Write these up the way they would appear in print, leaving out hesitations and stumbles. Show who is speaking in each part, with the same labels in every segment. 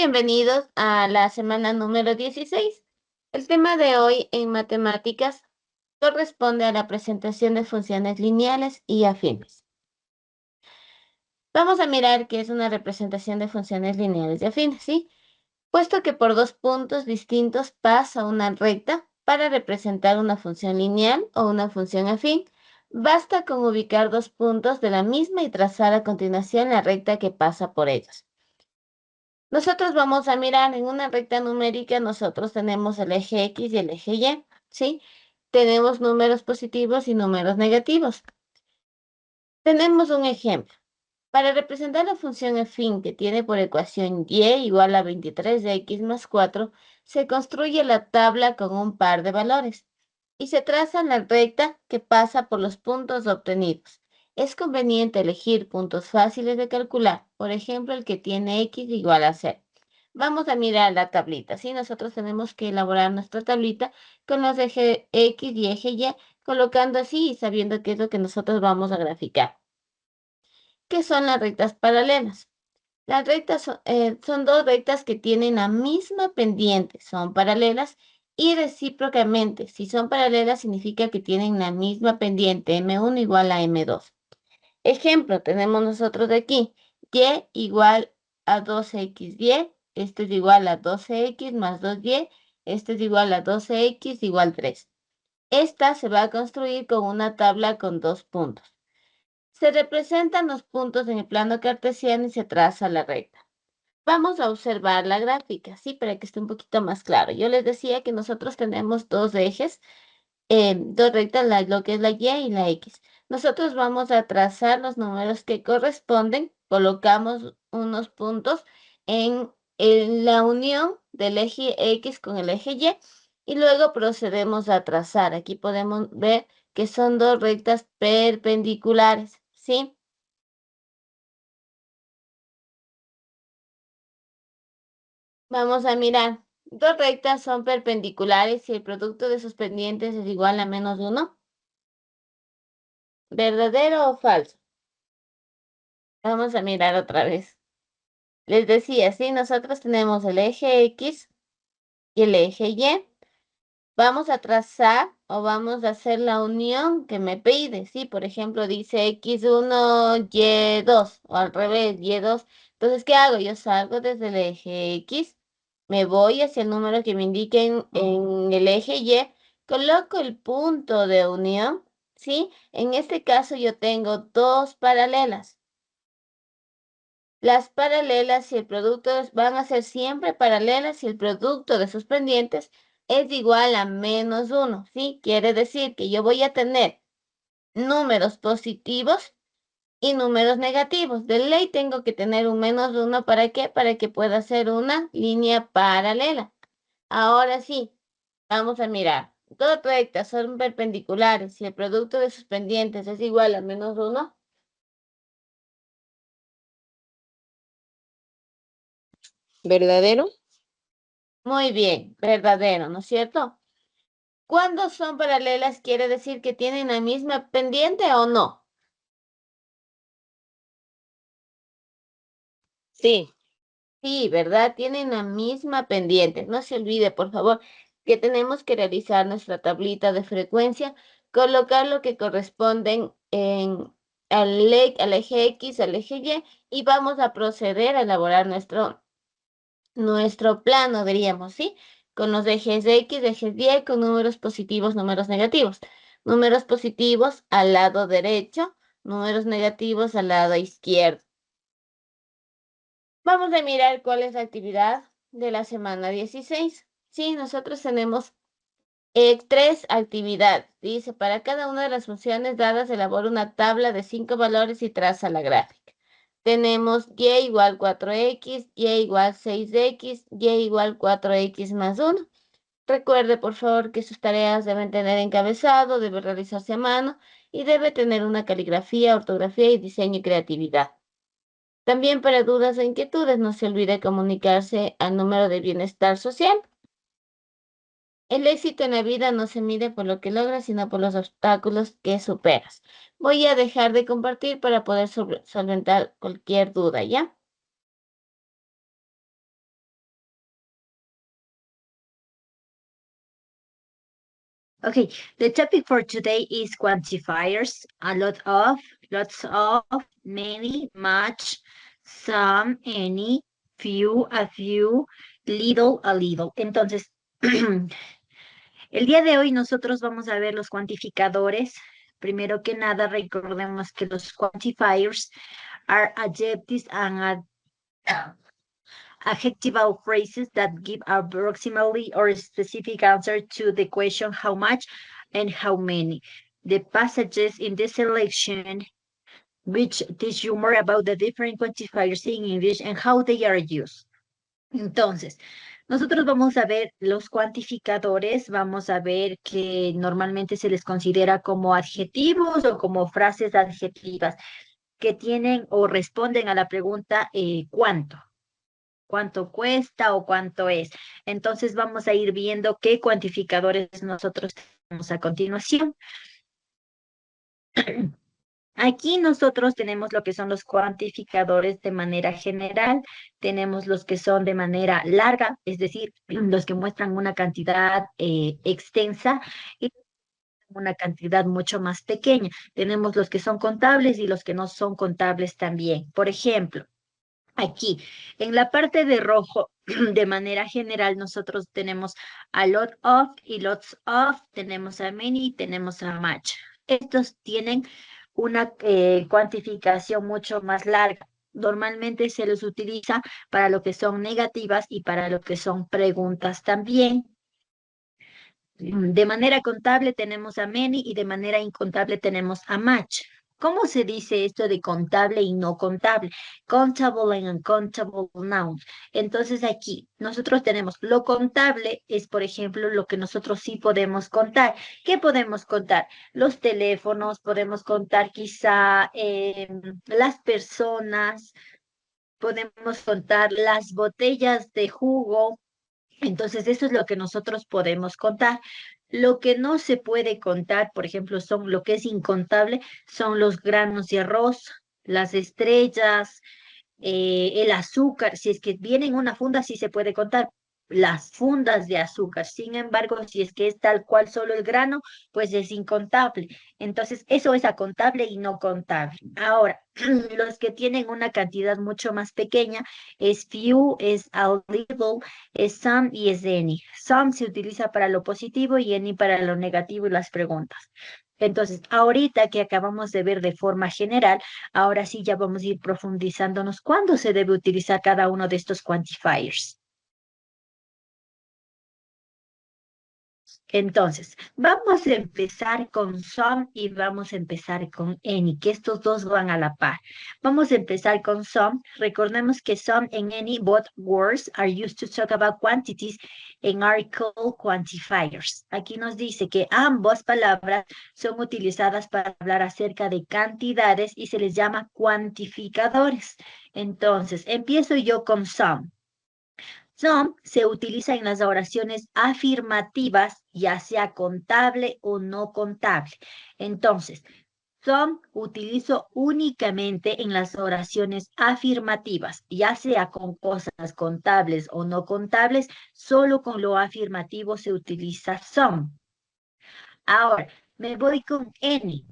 Speaker 1: bienvenidos a la semana número 16. El tema de hoy en matemáticas corresponde a la presentación de funciones lineales y afines. Vamos a mirar qué es una representación de funciones lineales y afines, ¿sí? Puesto que por dos puntos distintos pasa una recta para representar una función lineal o una función afín, basta con ubicar dos puntos de la misma y trazar a continuación la recta que pasa por ellos. Nosotros vamos a mirar en una recta numérica, nosotros tenemos el eje X y el eje Y, ¿sí? Tenemos números positivos y números negativos. Tenemos un ejemplo. Para representar la función afín que tiene por ecuación y igual a 23x más 4, se construye la tabla con un par de valores y se traza la recta que pasa por los puntos obtenidos. Es conveniente elegir puntos fáciles de calcular, por ejemplo, el que tiene x igual a 0. Vamos a mirar la tablita, ¿sí? Nosotros tenemos que elaborar nuestra tablita con los ejes X y eje Y, colocando así y sabiendo qué es lo que nosotros vamos a graficar. ¿Qué son las rectas paralelas? Las rectas son dos rectas que tienen la misma pendiente, son paralelas y recíprocamente. Si son paralelas significa que tienen la misma pendiente, M1 igual a M2. Ejemplo, tenemos nosotros de aquí, y igual a 2xy, esto es igual a 12x más 2y, esto es igual a 12x igual 3. Esta se va a construir con una tabla con dos puntos. Se representan los puntos en el plano cartesiano y se traza la recta. Vamos a observar la gráfica, ¿sí? Para que esté un poquito más claro. Yo les decía que nosotros tenemos dos ejes, dos rectas, lo que es la Y y la X. Nosotros vamos a trazar los números que corresponden, colocamos unos puntos en la unión del eje X con el eje y luego procedemos a trazar. Aquí podemos ver que son dos rectas perpendiculares, ¿sí? Vamos a mirar. Dos rectas son perpendiculares si el producto de sus pendientes es igual a -1. ¿Verdadero o falso? Vamos a mirar otra vez. Les decía, sí, nosotros tenemos el eje X y el eje Y. Vamos a trazar o vamos a hacer la unión que me pide, ¿sí? Por ejemplo, dice X1, Y2, o al revés, Y2. Entonces, ¿qué hago? Yo salgo desde el eje X, me voy hacia el número que me indiquen en el eje Y, coloco el punto de unión, ¿sí? En este caso yo tengo dos paralelas. Las paralelas, si el producto van a ser siempre paralelas si el producto de sus pendientes es igual a -1, ¿sí? Quiere decir que yo voy a tener números positivos y números negativos. De ley tengo que tener un -1, ¿para qué? Para que pueda ser una línea paralela. Ahora sí, vamos a mirar. Dos rectas son perpendiculares si el producto de sus pendientes es igual a -1.
Speaker 2: ¿Verdadero?
Speaker 1: Muy bien, verdadero, ¿no es cierto? Cuando son paralelas, quiere decir que tienen la misma pendiente o no.
Speaker 2: Sí.
Speaker 1: Sí, ¿verdad? Tienen la misma pendiente. No se olvide, por favor, que tenemos que realizar nuestra tablita de frecuencia, colocar lo que corresponden al eje X, al eje y vamos a proceder a elaborar nuestro plano, diríamos, ¿sí? Con los ejes X, ejes Y, con números positivos, números negativos. Números positivos al lado derecho, números negativos al lado izquierdo. Vamos a mirar cuál es la actividad de la semana 16. Sí, nosotros tenemos tres actividades. Dice, para cada una de las funciones dadas, elabora una tabla de 5 valores y traza la gráfica. Tenemos y igual 4x, y igual 6x, y igual 4x más 1. Recuerde, por favor, que sus tareas deben tener encabezado, debe realizarse a mano y debe tener una caligrafía, ortografía y diseño y creatividad. También para dudas e inquietudes, no se olvide comunicarse al número de bienestar social. El éxito en la vida no se mide por lo que logras, sino por los obstáculos que superas. Voy a dejar de compartir para poder solventar cualquier duda, ¿ya?
Speaker 3: Okay, the topic for today is quantifiers. Lots of, many, much, some, any, few, a few, little, a little. Entonces, el día de hoy nosotros vamos a ver los cuantificadores. Primero que nada, recordemos que los quantifiers are adjectives and adjectival phrases that give approximately or specific answer to the question how much and how many. The passages in this selection which teach you more about the different quantifiers in English and how they are used. Entonces, nosotros vamos a ver los cuantificadores, vamos a ver que normalmente se les considera como adjetivos o como frases adjetivas que tienen o responden a la pregunta ¿cuánto? ¿Cuánto cuesta o cuánto es? Entonces vamos a ir viendo qué cuantificadores nosotros tenemos a continuación. Aquí nosotros tenemos lo que son los cuantificadores de manera general, tenemos los que son de manera larga, es decir, los que muestran una cantidad extensa y una cantidad mucho más pequeña. Tenemos los que son contables y los que no son contables también. Por ejemplo, aquí, en la parte de rojo, de manera general, nosotros tenemos a lot of y lots of, tenemos a many y tenemos a much. Estos tienen una cuantificación mucho más larga. Normalmente se los utiliza para lo que son negativas y para lo que son preguntas también. De manera contable tenemos a many y de manera incontable tenemos a much. ¿Cómo se dice esto de contable y no contable? Countable and uncountable nouns. Entonces aquí nosotros tenemos lo contable es, por ejemplo, lo que nosotros sí podemos contar. ¿Qué podemos contar? Los teléfonos, podemos contar quizá las personas, podemos contar las botellas de jugo, entonces, eso es lo que nosotros podemos contar. Lo que no se puede contar, por ejemplo, son lo que es incontable, son los granos de arroz, las estrellas, el azúcar. Si es que viene en una funda, sí se puede contar las fundas de azúcar. Sin embargo, si es que es tal cual solo el grano, pues es incontable. Entonces, eso es a contable y no contable. Ahora, los que tienen una cantidad mucho más pequeña es few, es a little, es some y es any. Some se utiliza para lo positivo y any para lo negativo y las preguntas. Entonces, ahorita que acabamos de ver de forma general, ahora sí ya vamos a ir profundizándonos cuándo se debe utilizar cada uno de estos quantifiers. Entonces, vamos a empezar con some y vamos a empezar con any, que estos dos van a la par. Vamos a empezar con some. Recordemos que some and any, both words are used to talk about quantities and are called quantifiers. Aquí nos dice que ambas palabras son utilizadas para hablar acerca de cantidades y se les llama cuantificadores. Entonces, empiezo yo con some. Some se utiliza en las oraciones afirmativas, ya sea contable o no contable. Entonces, some utilizo únicamente en las oraciones afirmativas, ya sea con cosas contables o no contables, solo con lo afirmativo se utiliza some. Ahora, me voy con any.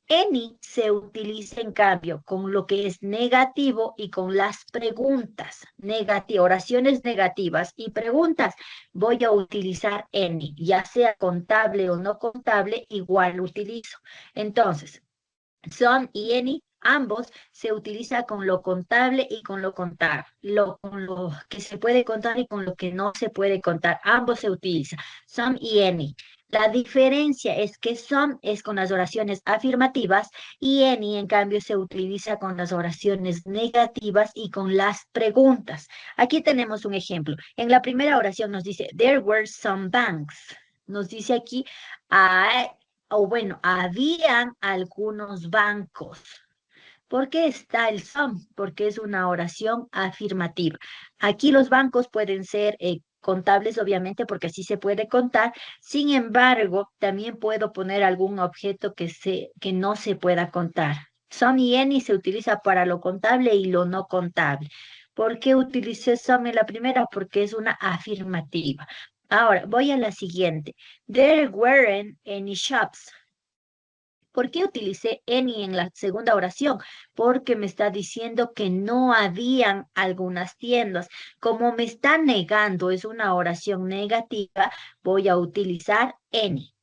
Speaker 3: Any se utiliza en cambio con lo que es negativo y con las preguntas, oraciones negativas y preguntas. Voy a utilizar any, ya sea contable o no contable, igual lo utilizo. Entonces, some y any, ambos se utiliza con lo contable y con lo contable, con lo que se puede contar y con lo que no se puede contar. Ambos se utiliza, some y any. La diferencia es que some es con las oraciones afirmativas y any, en cambio, se utiliza con las oraciones negativas y con las preguntas. Aquí tenemos un ejemplo. En la primera oración nos dice, there were some banks. Nos dice aquí, o bueno, habían algunos bancos. ¿Por qué está el some? Porque es una oración afirmativa. Aquí los bancos pueden ser contables, obviamente, porque así se puede contar. Sin embargo, también puedo poner algún objeto que no se pueda contar. Some y any se utiliza para lo contable y lo no contable. ¿Por qué utilicé some en la primera? Porque es una afirmativa. Ahora, voy a la siguiente. There weren't any shops. ¿Por qué utilicé any en la segunda oración? Porque me está diciendo que no habían algunas tiendas. Como me está negando, es una oración negativa, voy a utilizar any.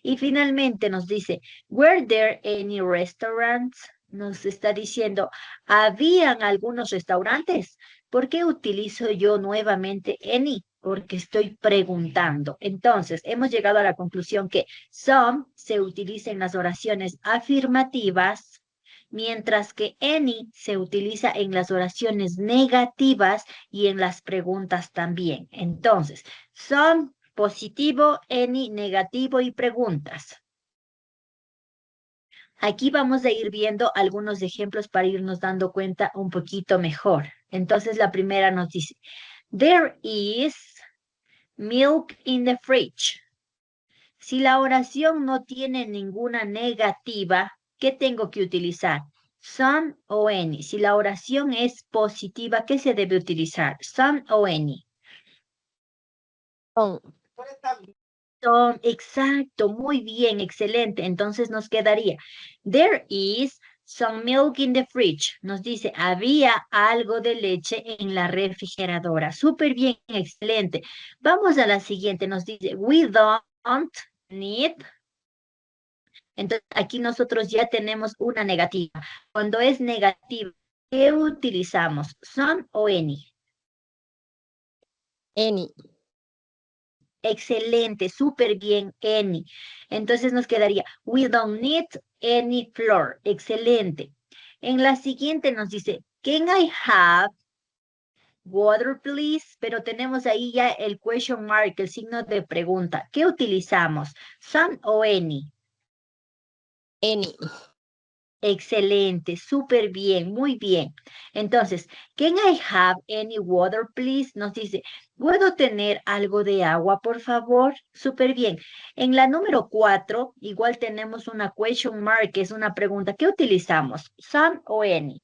Speaker 3: Y finalmente nos dice, were there any restaurants? Nos está diciendo, ¿habían algunos restaurantes? ¿Por qué utilizo yo nuevamente any? Porque estoy preguntando. Entonces, hemos llegado a la conclusión que some se utiliza en las oraciones afirmativas, mientras que any se utiliza en las oraciones negativas y en las preguntas también. Entonces, some positivo, any negativo y preguntas. Aquí vamos a ir viendo algunos ejemplos para irnos dando cuenta un poquito mejor. Entonces la primera nos dice, there is milk in the fridge. Si la oración no tiene ninguna negativa, ¿qué tengo que utilizar? Some o any. Si la oración es positiva, ¿qué se debe utilizar? Some o any.
Speaker 2: Some.
Speaker 3: Exacto, muy bien, excelente. Entonces nos quedaría, there is some milk in the fridge. Nos dice, había algo de leche en la refrigeradora. Súper bien, excelente. Vamos a la siguiente, nos dice, we don't need. Entonces aquí nosotros ya tenemos una negativa. Cuando es negativa, ¿qué utilizamos? Some o any.
Speaker 2: Any.
Speaker 3: Excelente, súper bien, any. Entonces nos quedaría, we don't need any flour. Excelente. En la siguiente nos dice, can I have water, please? Pero tenemos ahí ya el question mark, el signo de pregunta. ¿Qué utilizamos? Some o any.
Speaker 2: Any.
Speaker 3: Excelente, súper bien, muy bien. Entonces, can I have any water, please? Nos dice, ¿puedo tener algo de agua, por favor? Súper bien. En la número 4, igual tenemos una question mark, que es una pregunta. ¿Qué utilizamos? Some o any.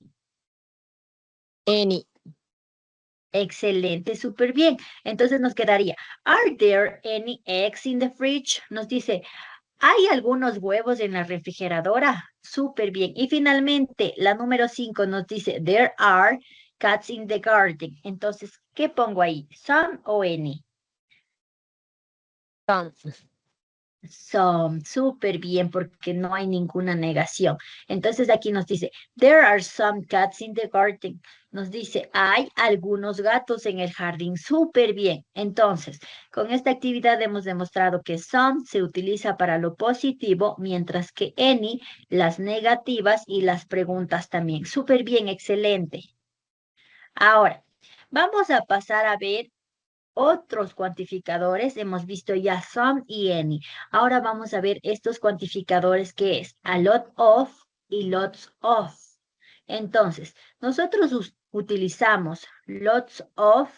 Speaker 2: Any.
Speaker 3: Excelente, súper bien. Entonces nos quedaría, are there any eggs in the fridge? Nos dice, ¿hay algunos huevos en la refrigeradora? Súper bien. Y finalmente, la número 5 nos dice, there are cats in the garden. Entonces, ¿qué pongo ahí? Some o any.
Speaker 2: Some.
Speaker 3: Some, súper bien, porque no hay ninguna negación. Entonces aquí nos dice, there are some cats in the garden. Nos dice, hay algunos gatos en el jardín. Súper bien. Entonces, con esta actividad hemos demostrado que some se utiliza para lo positivo, mientras que any, las negativas y las preguntas también. Súper bien, excelente. Ahora, vamos a pasar a ver otros cuantificadores. Hemos visto ya some y any. Ahora vamos a ver estos cuantificadores que es a lot of y lots of. Entonces, nosotros utilizamos lots of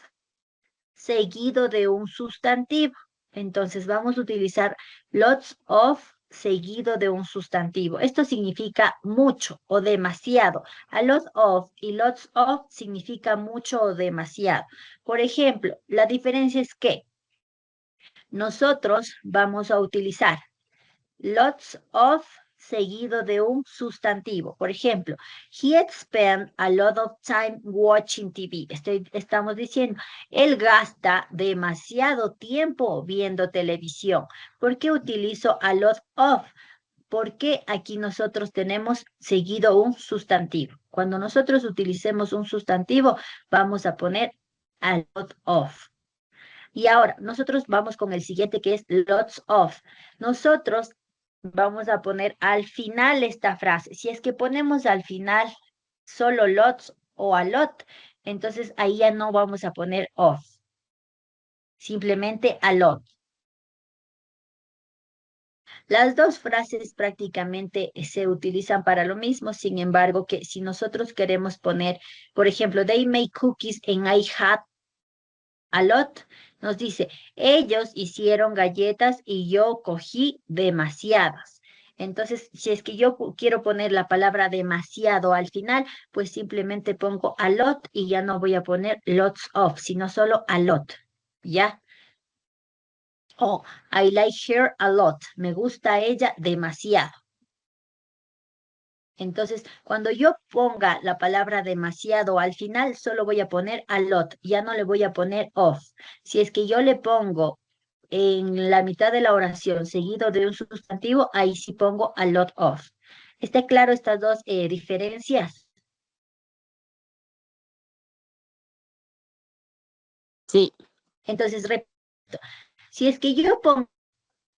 Speaker 3: seguido de un sustantivo. Entonces, vamos a utilizar lots of seguido de un sustantivo. Esto significa mucho o demasiado. A lot of y lots of significa mucho o demasiado. Por ejemplo, la diferencia es que nosotros vamos a utilizar lots of seguido de un sustantivo. Por ejemplo, he had spent a lot of time watching TV. Estamos diciendo, él gasta demasiado tiempo viendo televisión. ¿Por qué utilizo a lot of? Porque aquí nosotros tenemos seguido un sustantivo. Cuando nosotros utilicemos un sustantivo, vamos a poner a lot of. Y ahora, nosotros vamos con el siguiente que es lots of. Nosotros vamos a poner al final esta frase. Si es que ponemos al final solo lots o a lot, entonces ahí ya no vamos a poner of. Simplemente a lot. Las dos frases prácticamente se utilizan para lo mismo, sin embargo, que si nosotros queremos poner, por ejemplo, they make cookies and I had a lot, nos dice, ellos hicieron galletas y yo cogí demasiadas. Entonces, si es que yo quiero poner la palabra demasiado al final, pues simplemente pongo a lot y ya no voy a poner lots of, sino solo a lot. ¿ya? O I like her a lot. Me gusta ella demasiado. Entonces, cuando yo ponga la palabra demasiado al final, solo voy a poner a lot, ya no le voy a poner of. Si es que yo le pongo en la mitad de la oración seguido de un sustantivo, ahí sí pongo a lot of. ¿Está claro estas dos diferencias?
Speaker 2: Sí.
Speaker 3: Entonces, si es que yo pongo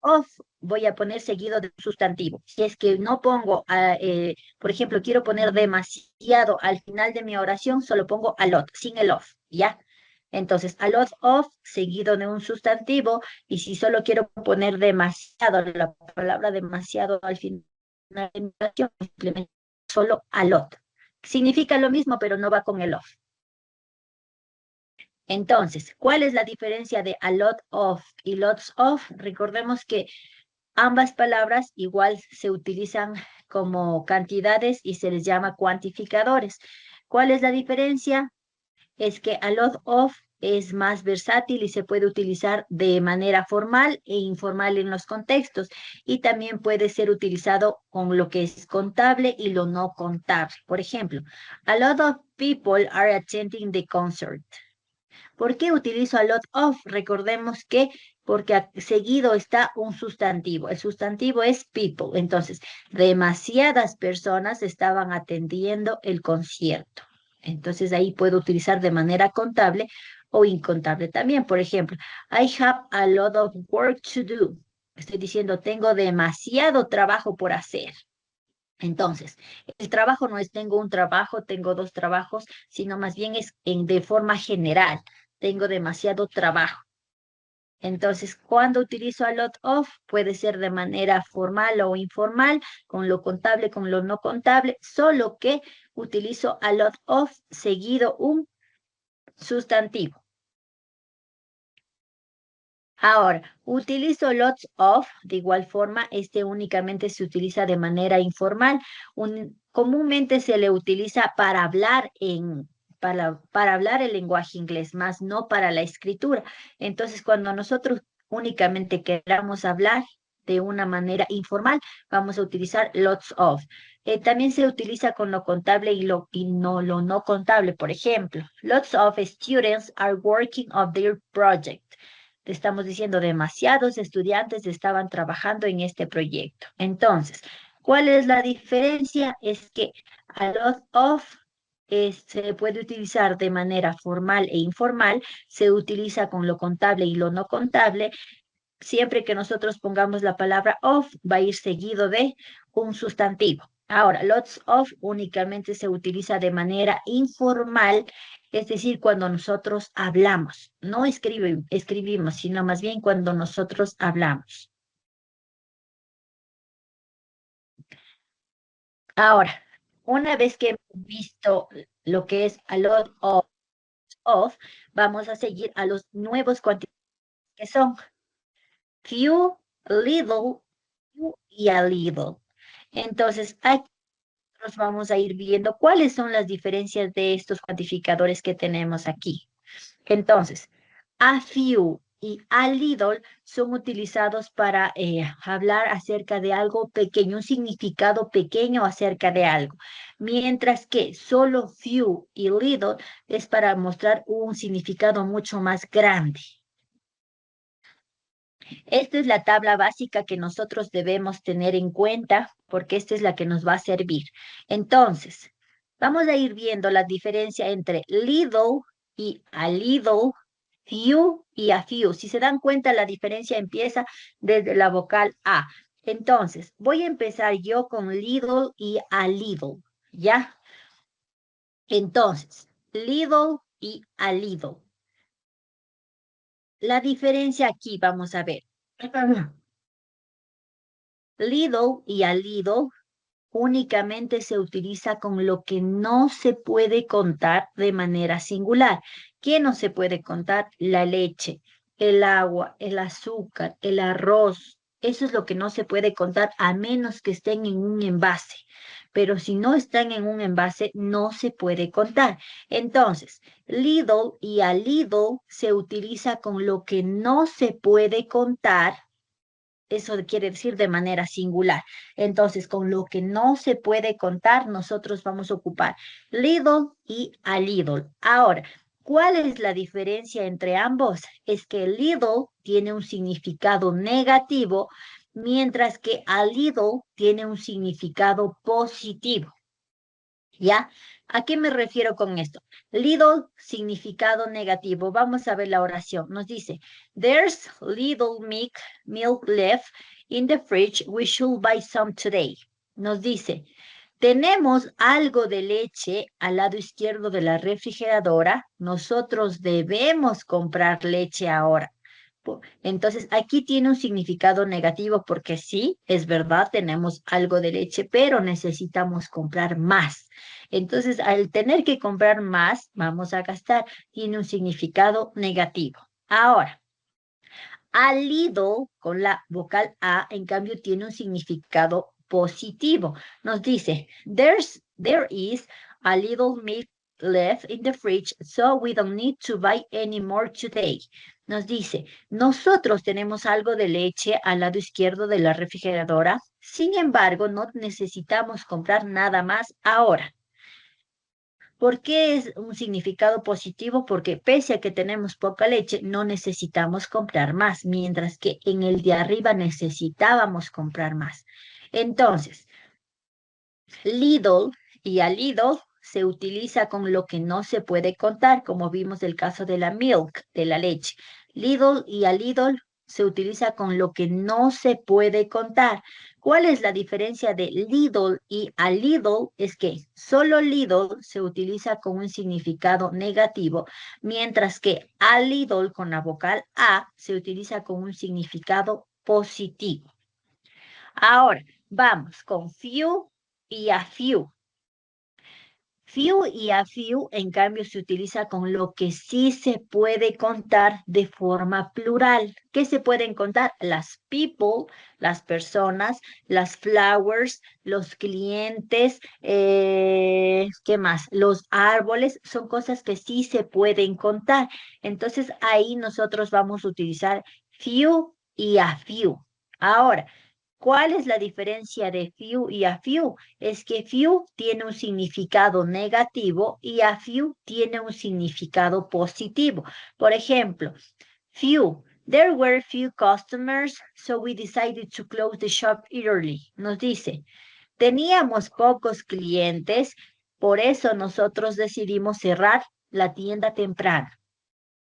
Speaker 3: of, voy a poner seguido de un sustantivo. Si es que no pongo, por ejemplo, quiero poner demasiado al final de mi oración, solo pongo a lot, sin el of, ¿ya? Entonces, a lot of seguido de un sustantivo, y si solo quiero poner demasiado, la palabra demasiado al final de mi oración, simplemente solo a lot. Significa lo mismo, pero no va con el of. Entonces, ¿cuál es la diferencia de a lot of y lots of? Recordemos que ambas palabras igual se utilizan como cantidades y se les llama cuantificadores. ¿Cuál es la diferencia? Es que a lot of es más versátil y se puede utilizar de manera formal e informal en los contextos, y también puede ser utilizado con lo que es contable y lo no contable. Por ejemplo, a lot of people are attending the concert. ¿Por qué utilizo a lot of? Recordemos que porque seguido está un sustantivo. El sustantivo es people. Entonces, demasiadas personas estaban atendiendo el concierto. Entonces, ahí puedo utilizar de manera contable o incontable también. Por ejemplo, I have a lot of work to do. Estoy diciendo, tengo demasiado trabajo por hacer. Entonces, el trabajo no es tengo un trabajo, tengo dos trabajos, sino más bien es de forma general. Tengo demasiado trabajo. Entonces, cuando utilizo a lot of, puede ser de manera formal o informal, con lo contable, con lo no contable, solo que utilizo a lot of seguido un sustantivo. Ahora, utilizo lots of, de igual forma, este únicamente se utiliza de manera informal. Comúnmente se le utiliza para hablar para hablar el lenguaje inglés, más no para la escritura. Entonces, cuando nosotros únicamente queramos hablar de una manera informal, vamos a utilizar lots of. También se utiliza con lo contable y lo no contable. Por ejemplo, lots of students are working on their project. Te estamos diciendo, demasiados estudiantes estaban trabajando en este proyecto. Entonces, ¿cuál es la diferencia? Es que a lot of se puede utilizar de manera formal e informal, se utiliza con lo contable y lo no contable. Siempre que nosotros pongamos la palabra of, va a ir seguido de un sustantivo. Ahora, lots of únicamente se utiliza de manera informal, es decir, cuando nosotros hablamos, no escribimos, sino más bien cuando nosotros hablamos. Ahora, una vez que hemos visto lo que es a lot of, vamos a seguir a los nuevos cuantificadores que son few, little, few y a little. Entonces, aquí nosotros vamos a ir viendo cuáles son las diferencias de estos cuantificadores que tenemos aquí. Entonces, a few y a little son utilizados para hablar acerca de algo pequeño, un significado pequeño acerca de algo, mientras que solo few y little es para mostrar un significado mucho más grande. Esta es la tabla básica que nosotros debemos tener en cuenta porque esta es la que nos va a servir. Entonces, vamos a ir viendo la diferencia entre little y a little, few y a few. Si se dan cuenta, la diferencia empieza desde la vocal A. Entonces, voy a empezar yo con little y a little, ¿ya? Entonces, little y a little. La diferencia aquí, vamos a ver. Little y a little únicamente se utiliza con lo que no se puede contar de manera singular. ¿Qué no se puede contar? La leche, el agua, el azúcar, el arroz. Eso es lo que no se puede contar a menos que estén en un envase. pero si no están en un envase, no se puede contar. Entonces, little y a little se utiliza con lo que no se puede contar. Eso quiere decir de manera singular. Entonces, con lo que no se puede contar, nosotros vamos a ocupar little y a little. Ahora, ¿cuál es la diferencia entre ambos? Es que little tiene un significado negativo, mientras que a little tiene un significado positivo. ¿Ya? ¿A qué me refiero con esto? Little, significado negativo. Vamos a ver la oración. Nos dice, there's little milk left in the fridge. We should buy some today. Nos dice, tenemos algo de leche al lado izquierdo de la refrigeradora. Nosotros debemos comprar leche ahora. Entonces, aquí tiene un significado negativo porque sí, es verdad, tenemos algo de leche, pero necesitamos comprar más. Entonces, al tener que comprar más, vamos a gastar, tiene un significado negativo. Ahora, a little, con la vocal A, en cambio, tiene un significado positivo. Nos dice, there is a little milk left in the fridge, so we don't need to buy any more today. Nos dice, nosotros tenemos algo de leche al lado izquierdo de la refrigeradora, sin embargo, no necesitamos comprar nada más ahora. ¿Por qué es un significado positivo? Porque pese a que tenemos poca leche, no necesitamos comprar más, mientras que en el de arriba necesitábamos comprar más. Entonces, little y a little se utiliza con lo que no se puede contar, como vimos el caso de la milk, de la leche. Little y a little se utiliza con lo que no se puede contar. ¿Cuál es la diferencia de little y a little? Es que solo little se utiliza con un significado negativo, mientras que a little con la vocal A se utiliza con un significado positivo. Ahora, vamos con few y a few. Few y a few, en cambio, se utiliza con lo que sí se puede contar de forma plural. ¿Qué se pueden contar? Las people, las personas, las flowers, los clientes, ¿qué más? Los árboles, son cosas que sí se pueden contar. Entonces, ahí nosotros vamos a utilizar few y a few. Ahora, ¿cuál es la diferencia de few y a few? Es que few tiene un significado negativo y a few tiene un significado positivo. Por ejemplo, few, there were few customers, so we decided to close the shop early. Nos dice, teníamos pocos clientes, por eso nosotros decidimos cerrar la tienda temprano.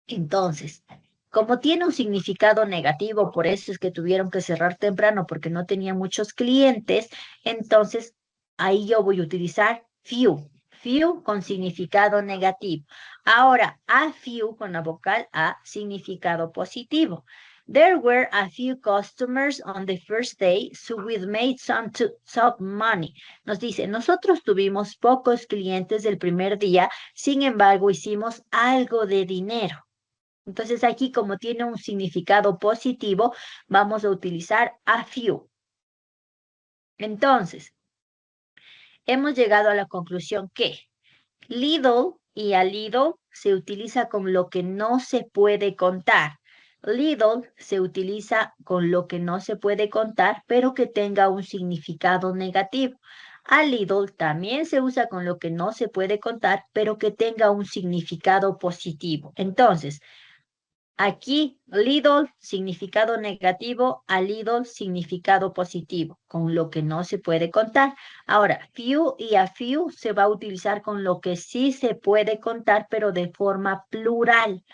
Speaker 3: Entonces, como tiene un significado negativo, por eso es que tuvieron que cerrar temprano porque no tenía muchos clientes, entonces ahí yo voy a utilizar few con significado negativo. Ahora, a few con la vocal A, significado positivo. There were a few customers on the first day, so we made some money. Nos dice, nosotros tuvimos pocos clientes el primer día, sin embargo, hicimos algo de dinero. Entonces aquí, como tiene un significado positivo, vamos a utilizar a few. Entonces, hemos llegado a la conclusión que little y a little se utiliza con lo que no se puede contar. Little se utiliza con lo que no se puede contar, pero que tenga un significado negativo. A little también se usa con lo que no se puede contar, pero que tenga un significado positivo. Entonces, aquí, little, significado negativo, a little, significado positivo, con lo que no se puede contar. Ahora, few y a few se va a utilizar con lo que sí se puede contar, pero de forma plural.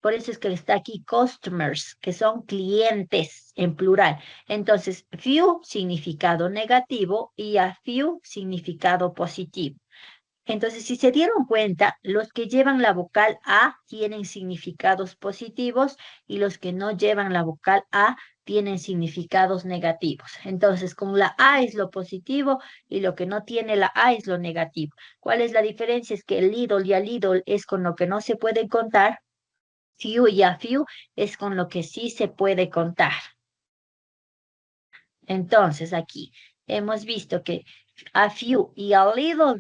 Speaker 3: Por eso es que está aquí customers, que son clientes en plural. Entonces, few, significado negativo, y a few, significado positivo. Entonces, si se dieron cuenta, los que llevan la vocal A tienen significados positivos y los que no llevan la vocal A tienen significados negativos. Entonces, con la A es lo positivo y lo que no tiene la A es lo negativo. ¿Cuál es la diferencia? Es que el little y a little es con lo que no se puede contar. Few y a few es con lo que sí se puede contar. Entonces, aquí hemos visto que A few y a little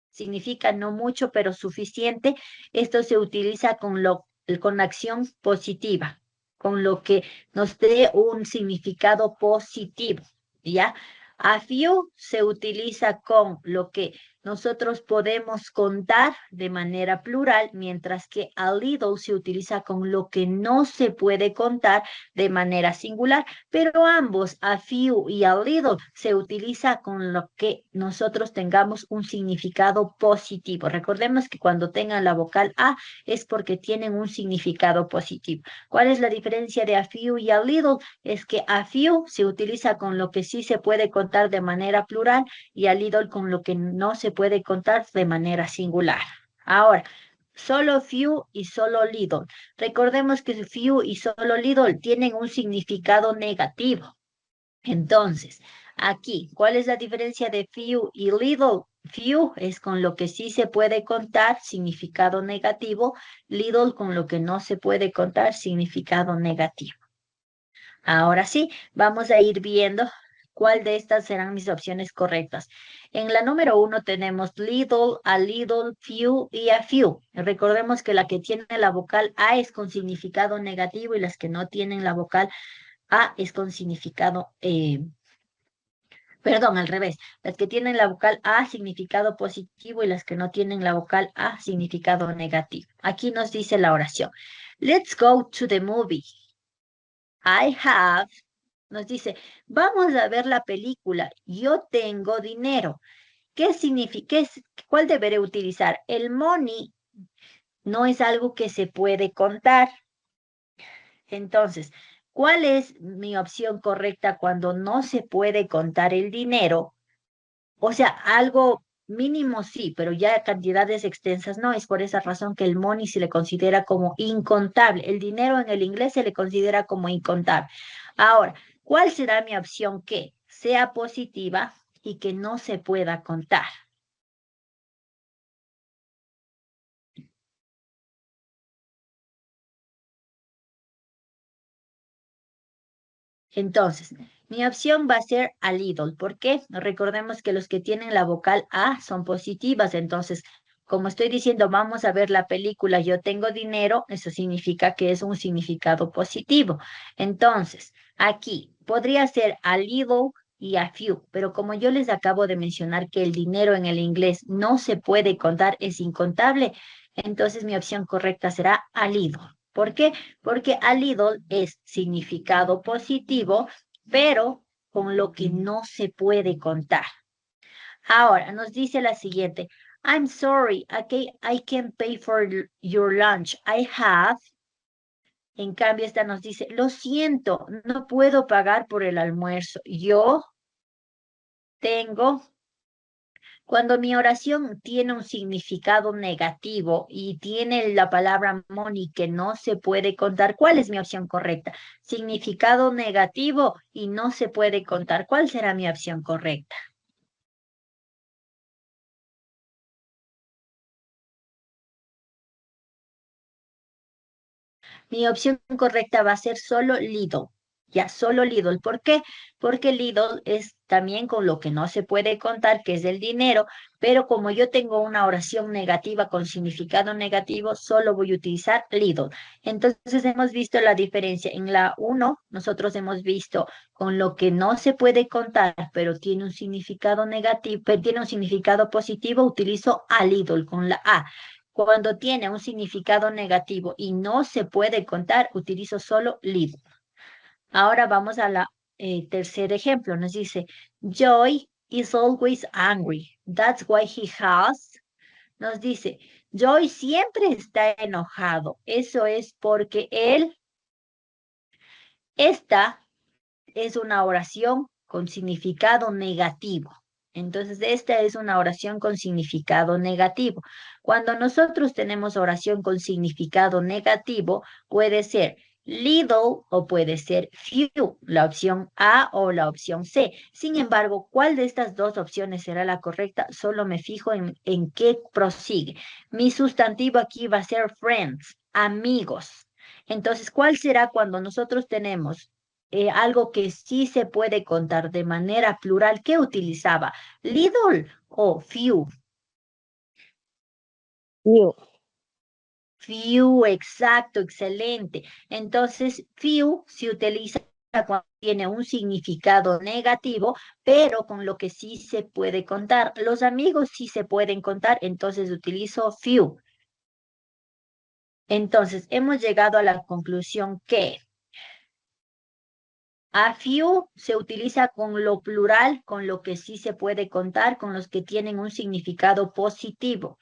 Speaker 3: significa no mucho, pero suficiente. Esto se utiliza con acción positiva, con lo que nos dé un significado positivo, ¿ya? A few se utiliza con lo que nosotros podemos contar de manera plural, mientras que a little se utiliza con lo que no se puede contar de manera singular, pero ambos, a few y a little, se utiliza con lo que nosotros tengamos un significado positivo. Recordemos que cuando tengan la vocal A es porque tienen un significado positivo. ¿Cuál es la diferencia de a few y a little? Es que a few se utiliza con lo que sí se puede contar de manera plural y a little con lo que no se puede contar de manera singular. Ahora, solo few y solo little. Recordemos que few y solo little tienen un significado negativo. Entonces, aquí, ¿cuál es la diferencia de few y little? Few es con lo que sí se puede contar, significado negativo. Little con lo que no se puede contar, significado negativo. Ahora sí, vamos a ir viendo cuál de estas serán mis opciones correctas. En la número 1 tenemos little, a little, few y a few. Recordemos que la que tiene la vocal A es con significado negativo y las que no tienen la vocal A es con significado, perdón, al revés. Las que tienen la vocal A significado positivo y las que no tienen la vocal A significado negativo. Aquí nos dice la oración. Let's go to the movie. I have, nos dice, vamos a ver la película. Yo tengo dinero. ¿Qué significa? ¿Cuál deberé utilizar? El money no es algo que se puede contar. Entonces, ¿cuál es mi opción correcta cuando no se puede contar el dinero? O sea, algo mínimo sí, pero ya cantidades extensas no. Es por esa razón que el money se le considera como incontable. El dinero en el inglés se le considera como incontable. Ahora, ¿cuál será mi opción que sea positiva y que no se pueda contar? Entonces, mi opción va a ser a little. ¿Por qué? Recordemos que los que tienen la vocal A son positivas. Entonces, como estoy diciendo, vamos a ver la película, yo tengo dinero, eso significa que es un significado positivo. Entonces, aquí podría ser a little y a few, pero como yo les acabo de mencionar que el dinero en el inglés no se puede contar, es incontable, entonces mi opción correcta será a little. ¿Por qué? Porque a little es significado positivo, pero con lo que no se puede contar. Ahora, nos dice la siguiente. I'm sorry, I can't pay for your lunch. I have. En cambio, esta nos dice, lo siento, no puedo pagar por el almuerzo. Yo tengo. Cuando mi oración tiene un significado negativo y tiene la palabra money que no se puede contar, ¿cuál es mi opción correcta? Significado negativo y no se puede contar. ¿Cuál será mi opción correcta? Mi opción correcta va a ser solo little. Ya, solo little. ¿Por qué? Porque little es también con lo que no se puede contar, que es el dinero, pero como yo tengo una oración negativa con significado negativo, solo voy a utilizar little. Entonces hemos visto la diferencia. En la 1, nosotros hemos visto con lo que no se puede contar, pero tiene un significado negativo, pero tiene un significado positivo, utilizo a little con la A. Cuando tiene un significado negativo y no se puede contar, utilizo solo little. Ahora vamos a la tercer ejemplo. Nos dice, Joy is always angry. That's why he has. Nos dice, Joy siempre está enojado. Eso es porque él, esta es una oración con significado negativo. Entonces, esta es una oración con significado negativo. Cuando nosotros tenemos oración con significado negativo, puede ser little o puede ser few, la opción A o la opción C. Sin embargo, ¿cuál de estas dos opciones será la correcta? Solo me fijo en qué prosigue. Mi sustantivo aquí va a ser friends, amigos. Entonces, ¿cuál será cuando nosotros tenemos algo que sí se puede contar de manera plural, ¿qué utilizaba? ¿Little o few?
Speaker 2: Few.
Speaker 3: Few, exacto, excelente. Entonces, few se utiliza cuando tiene un significado negativo, pero con lo que sí se puede contar. Los amigos sí se pueden contar, entonces utilizo few. Entonces, hemos llegado a la conclusión que a few se utiliza con lo plural, con lo que sí se puede contar, con los que tienen un significado positivo.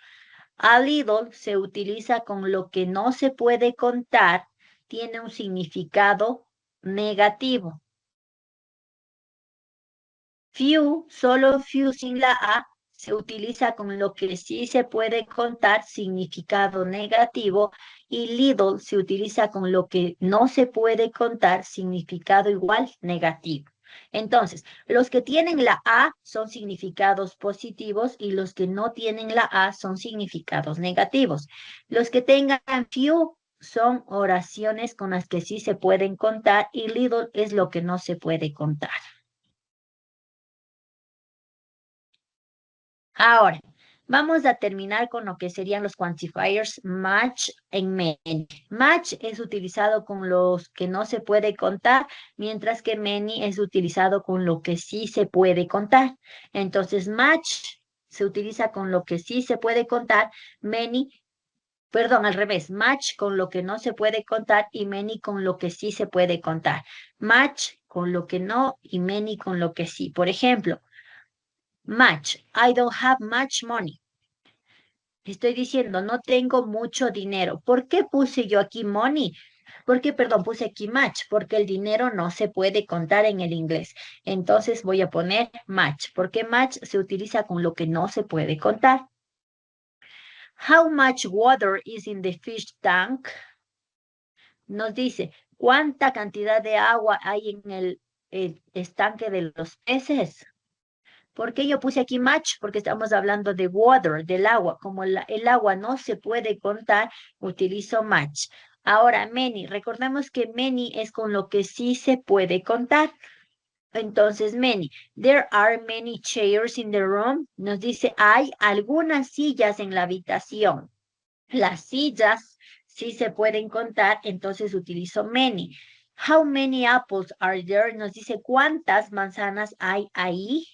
Speaker 3: A little se utiliza con lo que no se puede contar, tiene un significado negativo. Few, solo few sin la A, se utiliza con lo que sí se puede contar, significado negativo, y little se utiliza con lo que no se puede contar, significado igual negativo. Entonces, los que tienen la A son significados positivos y los que no tienen la A son significados negativos. Los que tengan few son oraciones con las que sí se pueden contar y little es lo que no se puede contar. Ahora, vamos a terminar con lo que serían los quantifiers match en many. Match es utilizado con los que no se puede contar, mientras que many es utilizado con lo que sí se puede contar. Entonces, match se utiliza con lo que sí se puede contar, many, perdón, al revés, match con lo que no se puede contar y many con lo que sí se puede contar. Match con lo que no y many con lo que sí. Por ejemplo, match, I don't have much money. Estoy diciendo, no tengo mucho dinero. ¿Por qué puse yo aquí money? Porque, perdón, puse aquí match, porque el dinero no se puede contar en el inglés. Entonces voy a poner match, porque match se utiliza con lo que no se puede contar. How much water is in the fish tank? Nos dice, ¿cuánta cantidad de agua hay en el estanque de los peces? ¿Por qué yo puse aquí match? Porque estamos hablando de water, del agua. Como el agua no se puede contar, utilizo match. Ahora, many. Recordemos que many es con lo que sí se puede contar. Entonces, many. There are many chairs in the room. Nos dice, hay algunas sillas en la habitación. Las sillas sí se pueden contar, entonces utilizo many. How many apples are there? Nos dice, ¿cuántas manzanas hay ahí?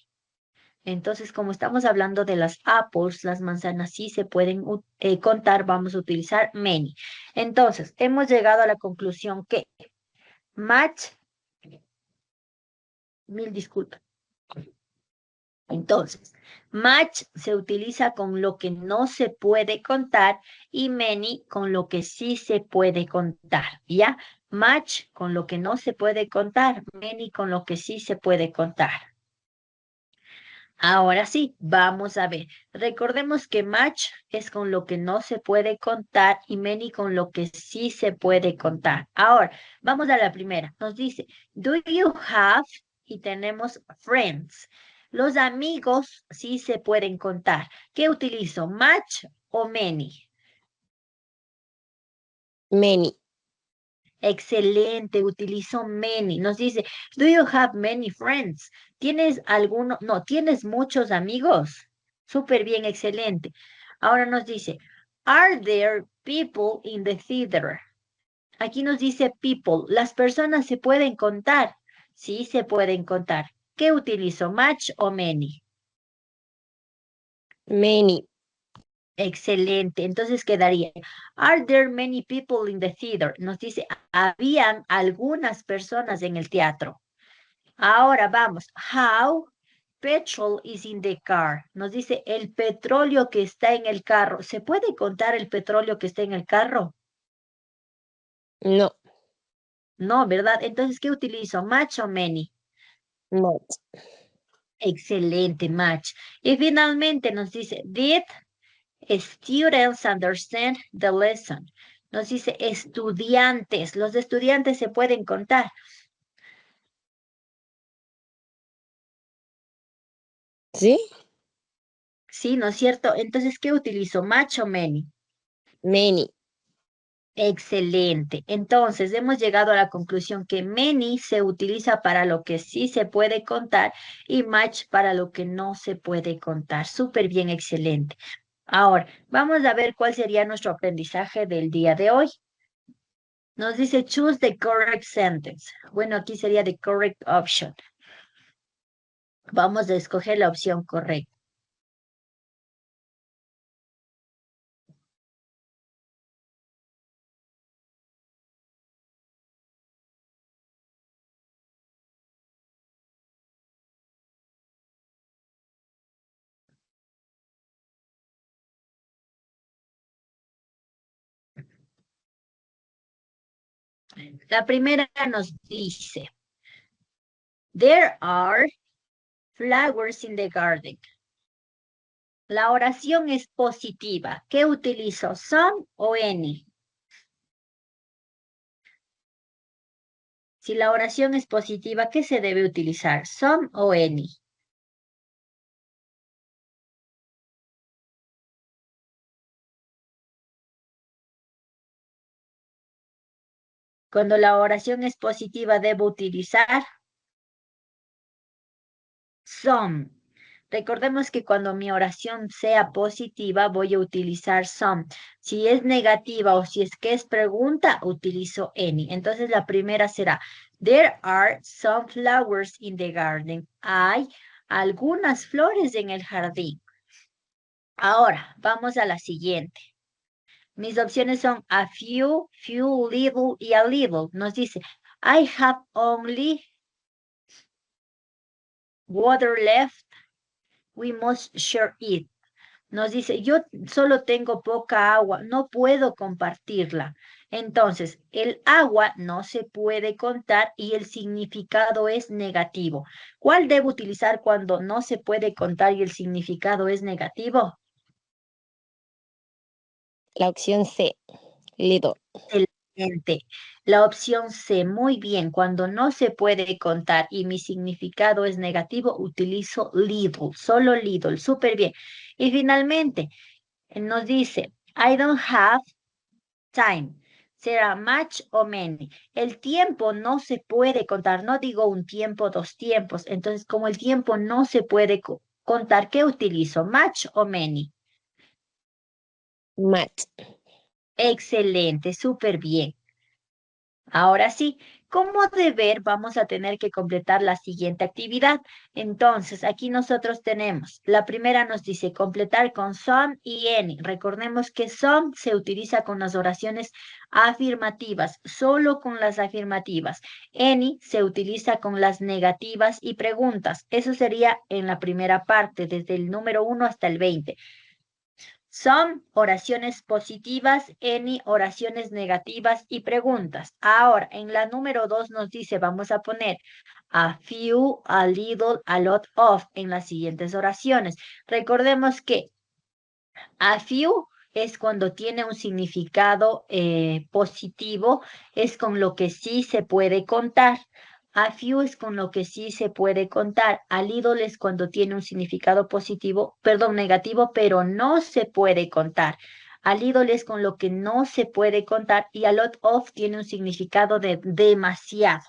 Speaker 3: Entonces, como estamos hablando de las apples, las manzanas sí se pueden contar, vamos a utilizar many. Entonces, hemos llegado a la conclusión que match, mil disculpas. Entonces, match se utiliza con lo que no se puede contar y many con lo que sí se puede contar, ¿ya? Match con lo que no se puede contar, many con lo que sí se puede contar. Ahora sí, vamos a ver. Recordemos que match es con lo que no se puede contar y many con lo que sí se puede contar. Ahora, vamos a la primera. Nos dice, do you have? Y tenemos friends. Los amigos sí se pueden contar. ¿Qué utilizo? ¿Match o many?
Speaker 2: Many.
Speaker 3: Excelente, utilizo many. Nos dice, do you have many friends? ¿Tienes alguno? No, ¿tienes muchos amigos? Súper bien, excelente. Ahora nos dice, are there people in the theater? Aquí nos dice people. ¿Las personas se pueden contar? Sí, se pueden contar. ¿Qué utilizo? ¿Much o many?
Speaker 2: Many.
Speaker 3: Excelente. Entonces quedaría, are there many people in the theater? Nos dice, habían algunas personas en el teatro. Ahora vamos, how petrol is in the car. Nos dice, el petróleo que está en el carro. ¿Se puede contar el petróleo que está en el carro?
Speaker 2: No.
Speaker 3: No, ¿verdad? Entonces, ¿qué utilizo? ¿Much o many?
Speaker 2: Not.
Speaker 3: Excelente, match. Y finalmente nos dice, did students understand the lesson? Nos dice estudiantes. Los estudiantes se pueden contar.
Speaker 2: ¿Sí?
Speaker 3: Sí, ¿no es cierto? Entonces, ¿qué utilizo? ¿Much o many?
Speaker 2: Many.
Speaker 3: Excelente. Entonces, hemos llegado a la conclusión que many se utiliza para lo que sí se puede contar y much para lo que no se puede contar. Súper bien, excelente. Ahora, vamos a ver cuál sería nuestro aprendizaje del día de hoy. Nos dice choose the correct sentence. Bueno, aquí sería the correct option. Vamos a escoger la opción correcta. La primera nos dice, there are flowers in the garden. La oración es positiva. ¿Qué utilizo? ¿Some o any? Si la oración es positiva, ¿qué se debe utilizar? ¿Some o any? Cuando la oración es positiva, debo utilizar some. Recordemos que cuando mi oración sea positiva, voy a utilizar some. Si es negativa o si es que es pregunta, utilizo any. Entonces la primera será, there are some flowers in the garden. Hay algunas flores en el jardín. Ahora, vamos a la siguiente. Mis opciones son a few, little y a little. Nos dice, I have only water left. We must share it. Nos dice, yo solo tengo poca agua, no puedo compartirla. Entonces, el agua no se puede contar y el significado es negativo. ¿Cuál debo utilizar cuando no se puede contar y el significado es negativo?
Speaker 2: La opción C, little.
Speaker 3: Excelente. La opción C, muy bien. Cuando no se puede contar y mi significado es negativo, utilizo little, solo little, súper bien. Y finalmente, nos dice, I don't have time. ¿Será much o many? El tiempo no se puede contar. No digo un tiempo, dos tiempos. Entonces, como el tiempo no se puede contar, ¿qué utilizo? ¿Much o many?
Speaker 2: Much.
Speaker 3: Excelente, súper bien. Ahora sí, como deber vamos a tener que completar la siguiente actividad. Entonces, aquí nosotros tenemos, la primera nos dice completar con some y any. Recordemos que some se utiliza con las oraciones afirmativas, solo con las afirmativas. Any se utiliza con las negativas y preguntas. Eso sería en la primera parte, desde el número 1 hasta el 20. Some oraciones positivas, any oraciones negativas y preguntas. Ahora, en la número 2 nos dice, vamos a poner a few, a little, a lot of en las siguientes oraciones. Recordemos que a few es cuando tiene un significado positivo, es con lo que sí se puede contar. A few es con lo que sí se puede contar. A little es cuando tiene un significado positivo, perdón, negativo, pero no se puede contar. A little es con lo que no se puede contar y a lot of tiene un significado de demasiado.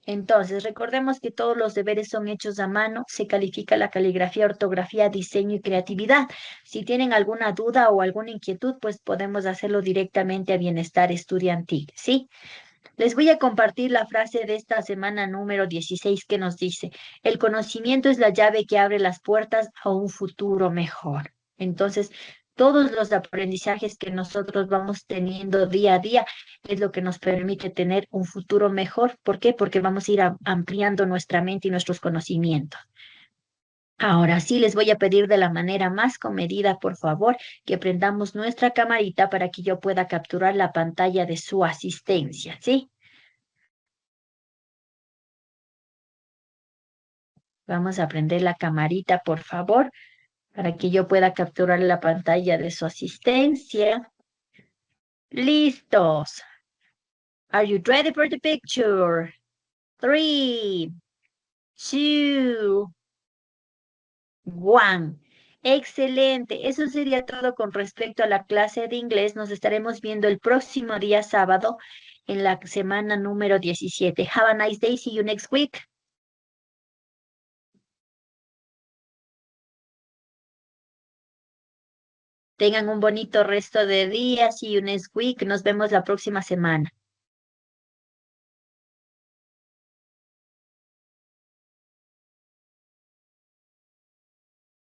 Speaker 3: Entonces, recordemos que todos los deberes son hechos a mano, se califica la caligrafía, ortografía, diseño y creatividad. Si tienen alguna duda o alguna inquietud, pues podemos hacerlo directamente a Bienestar Estudiantil, ¿sí? Les voy a compartir la frase de esta semana número 16 que nos dice, el conocimiento es la llave que abre las puertas a un futuro mejor. Entonces, todos los aprendizajes que nosotros vamos teniendo día a día es lo que nos permite tener un futuro mejor. ¿Por qué? Porque vamos a ir ampliando nuestra mente y nuestros conocimientos. Ahora sí les voy a pedir de la manera más comedida, por favor, que prendamos nuestra camarita para que yo pueda capturar la pantalla de su asistencia, ¿sí? Vamos a prender la camarita, por favor, para que yo pueda capturar la pantalla de su asistencia. ¡Listos! Are you ready for the picture? 3, 2, 1. Excelente. Eso sería todo con respecto a la clase de inglés. Nos estaremos viendo el próximo día sábado en la semana número 17. Have a nice day. See you next week. Tengan un bonito resto de día. See you next week. Nos vemos la próxima semana.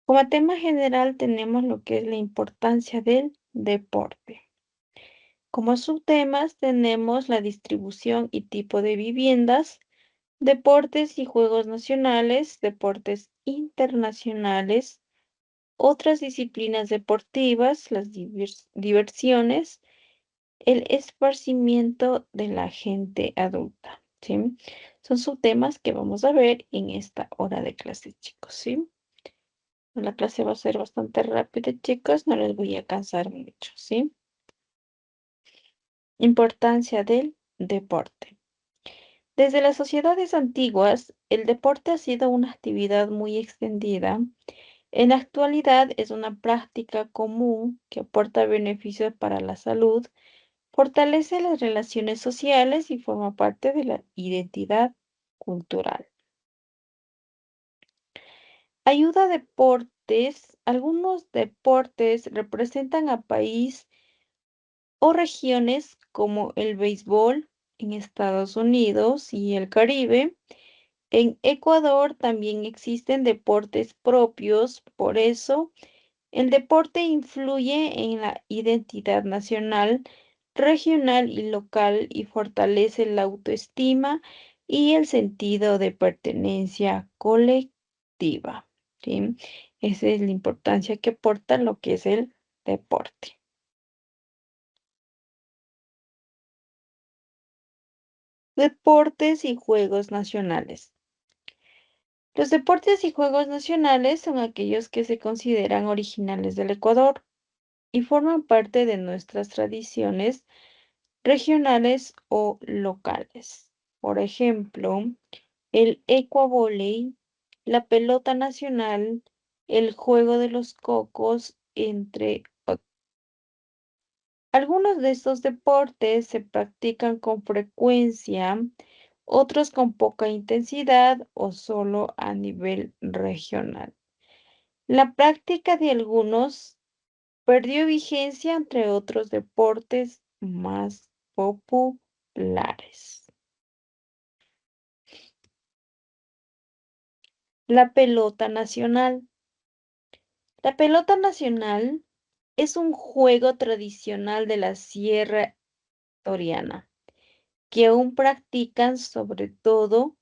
Speaker 4: Como tema general tenemos lo que es la importancia del deporte. Como subtemas tenemos la distribución y tipo de viviendas, deportes y juegos nacionales, deportes internacionales, otras disciplinas deportivas, las diversiones, el esparcimiento de la gente adulta, ¿sí? Son subtemas que vamos a ver en esta hora de clase, chicos, ¿sí? La clase va a ser bastante rápida, chicos, no les voy a cansar mucho, ¿sí? Importancia del deporte. Desde las sociedades antiguas, el deporte ha sido una actividad muy extendida. En la actualidad es una práctica común que aporta beneficios para la salud, fortalece las relaciones sociales y forma parte de la identidad cultural. Ayuda a deportes. Algunos deportes representan a país o regiones como el béisbol en Estados Unidos y el Caribe. En Ecuador también existen deportes propios, por eso el deporte influye en la identidad nacional, regional y local y fortalece la autoestima y el sentido de pertenencia colectiva, ¿sí? Esa es la importancia que aporta lo que es el deporte. Deportes y juegos nacionales. Los deportes y juegos nacionales son aquellos que se consideran originales del Ecuador y forman parte de nuestras tradiciones regionales o locales. Por ejemplo, el ecuavóley, la pelota nacional, el juego de los cocos, entre otros. Algunos de estos deportes se practican con frecuencia, otros con poca intensidad o solo a nivel regional. La práctica de algunos perdió vigencia entre otros deportes más populares. La pelota nacional. La pelota nacional es un juego tradicional de la Sierra Toriana que aún practican sobre todo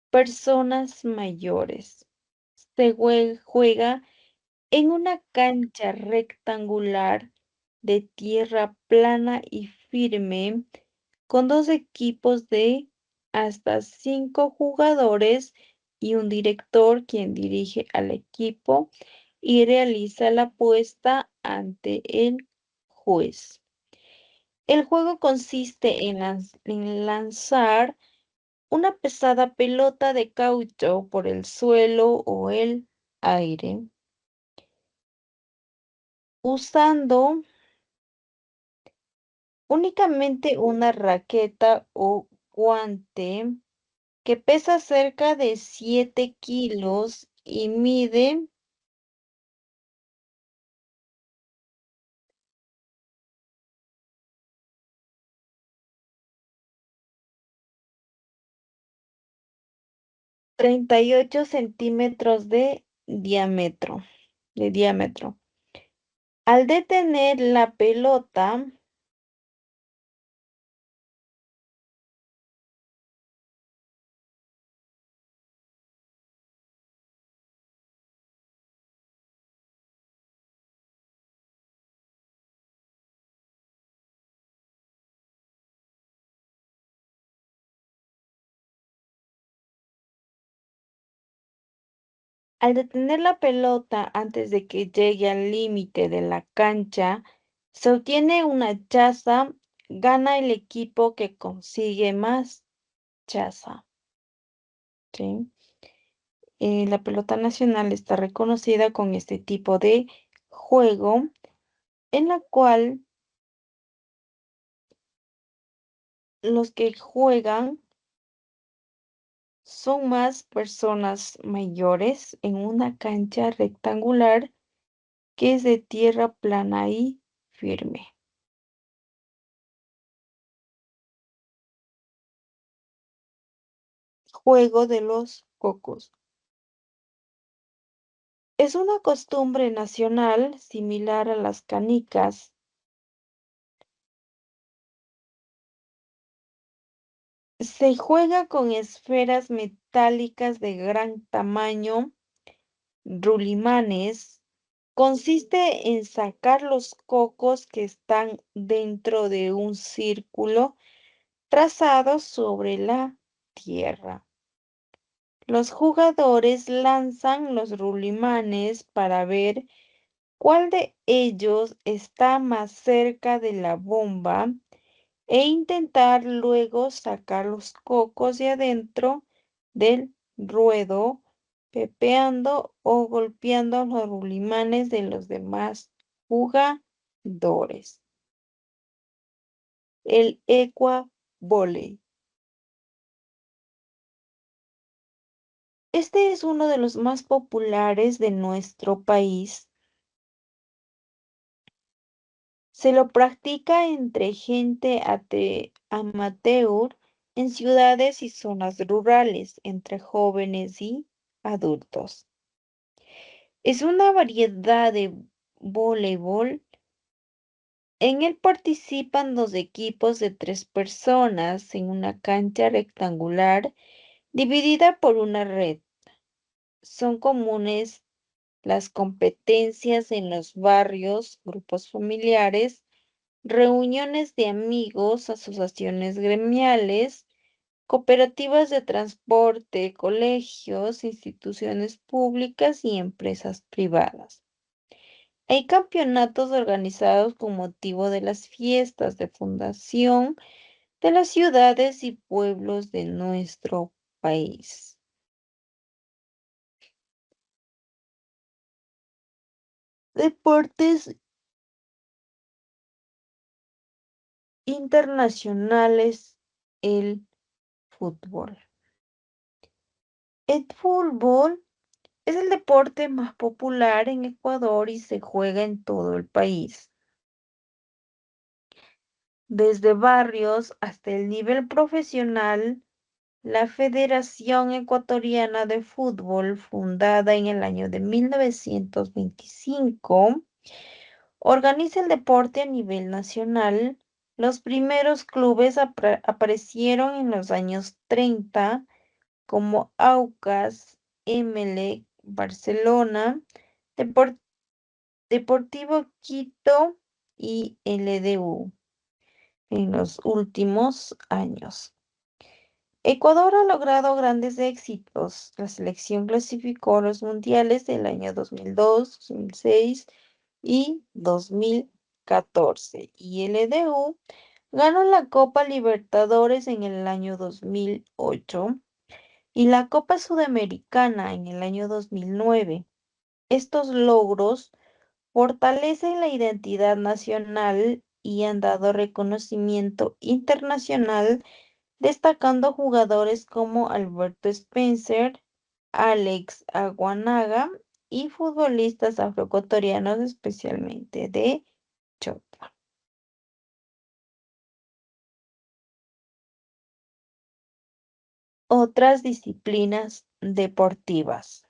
Speaker 4: personas mayores. Se juega en una cancha rectangular de tierra plana y firme con dos equipos de hasta 5 jugadores y un director quien dirige al equipo y realiza la apuesta ante el juez. El juego consiste en lanzar una pesada pelota de caucho por el suelo o el aire, usando únicamente una raqueta o guante que pesa cerca de 7 kilos y mide 38 centímetros de diámetro. Al detener la pelota, antes de que llegue al límite de la cancha, se obtiene una chaza, gana el equipo que consigue más chaza, ¿sí? La pelota nacional está reconocida con este tipo de juego en la cual los que juegan son más personas mayores en una cancha rectangular que es de tierra plana y firme. Juego de los cocos. Es una costumbre nacional similar a las canicas. Se juega con esferas metálicas de gran tamaño, rulimanes. Consiste en sacar los cocos que están dentro de un círculo trazado sobre la tierra. Los jugadores lanzan los rulimanes para ver cuál de ellos está más cerca de la bomba e intentar luego sacar los cocos de adentro del ruedo, pepeando o golpeando los rulimanes de los demás jugadores. El equavóley. Este es uno de los más populares de nuestro país. Se lo practica entre gente amateur en ciudades y zonas rurales, entre jóvenes y adultos. Es una variedad de voleibol. En él participan dos equipos de 3 personas en una cancha rectangular dividida por una red. Son comunes las competencias en los barrios, grupos familiares, reuniones de amigos, asociaciones gremiales, cooperativas de transporte, colegios, instituciones públicas y empresas privadas. Hay campeonatos organizados con motivo de las fiestas de fundación de las ciudades y pueblos de nuestro país. Deportes internacionales, el fútbol. El fútbol es el deporte más popular en Ecuador y se juega en todo el país. Desde barrios hasta el nivel profesional, la Federación Ecuatoriana de Fútbol, fundada en el año de 1925, organiza el deporte a nivel nacional. Los primeros clubes aparecieron en los años 30 como Aucas, Emelec, Barcelona, Deportivo Quito y LDU en los últimos años. Ecuador ha logrado grandes éxitos. La selección clasificó a los mundiales del año 2002, 2006 y 2014. Y LDU ganó la Copa Libertadores en el año 2008 y la Copa Sudamericana en el año 2009. Estos logros fortalecen la identidad nacional y han dado reconocimiento internacional, destacando jugadores como Alberto Spencer, Alex Aguanaga y futbolistas afroecuatorianos, especialmente de Chota. Otras disciplinas deportivas.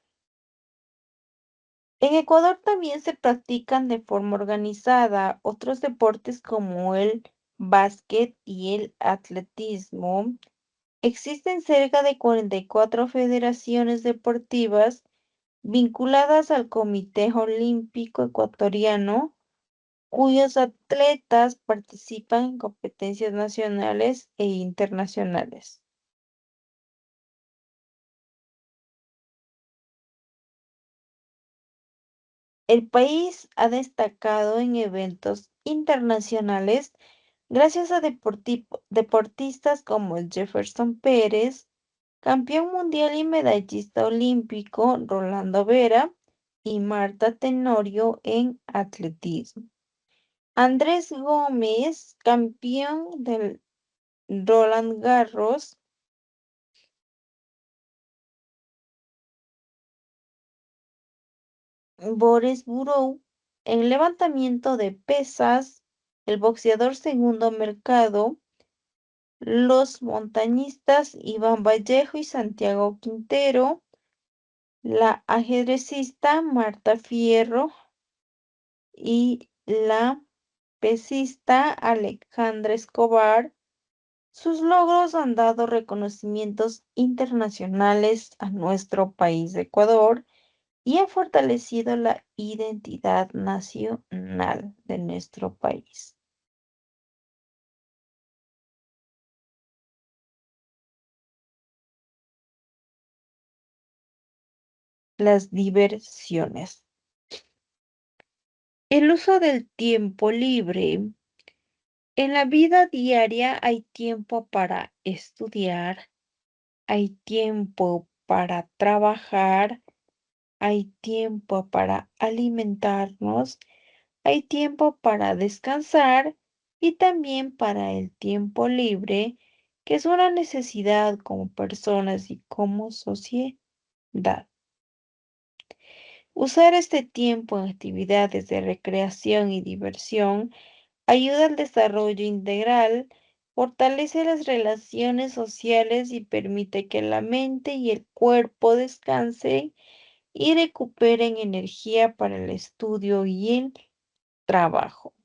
Speaker 4: En Ecuador también se practican de forma organizada otros deportes como el básquet y el atletismo. Existen cerca de 44 federaciones deportivas vinculadas al Comité Olímpico Ecuatoriano, cuyos atletas participan en competencias nacionales e internacionales. El país ha destacado en eventos internacionales gracias a deportistas como el Jefferson Pérez, Campeón mundial y medallista olímpico Rolando Vera y Marta Tenorio en atletismo. Andrés Gómez, campeón del Roland Garros. Boris Burou en levantamiento de pesas, el boxeador Segundo Mercado, los montañistas Iván Vallejo y Santiago Quintero, la ajedrecista Marta Fierro y la pesista Alejandra Escobar. Sus logros han dado reconocimientos internacionales a nuestro país de Ecuador y ha fortalecido la identidad nacional de nuestro país. Las diversiones. El uso del tiempo libre. En la vida diaria hay tiempo para estudiar, hay tiempo para trabajar, hay tiempo para alimentarnos, hay tiempo para descansar y también para el tiempo libre, que es una necesidad como personas y como sociedad. Usar este tiempo en actividades de recreación y diversión ayuda al desarrollo integral, fortalece las relaciones sociales y permite que la mente y el cuerpo descansen y recuperen energía para el estudio y el trabajo.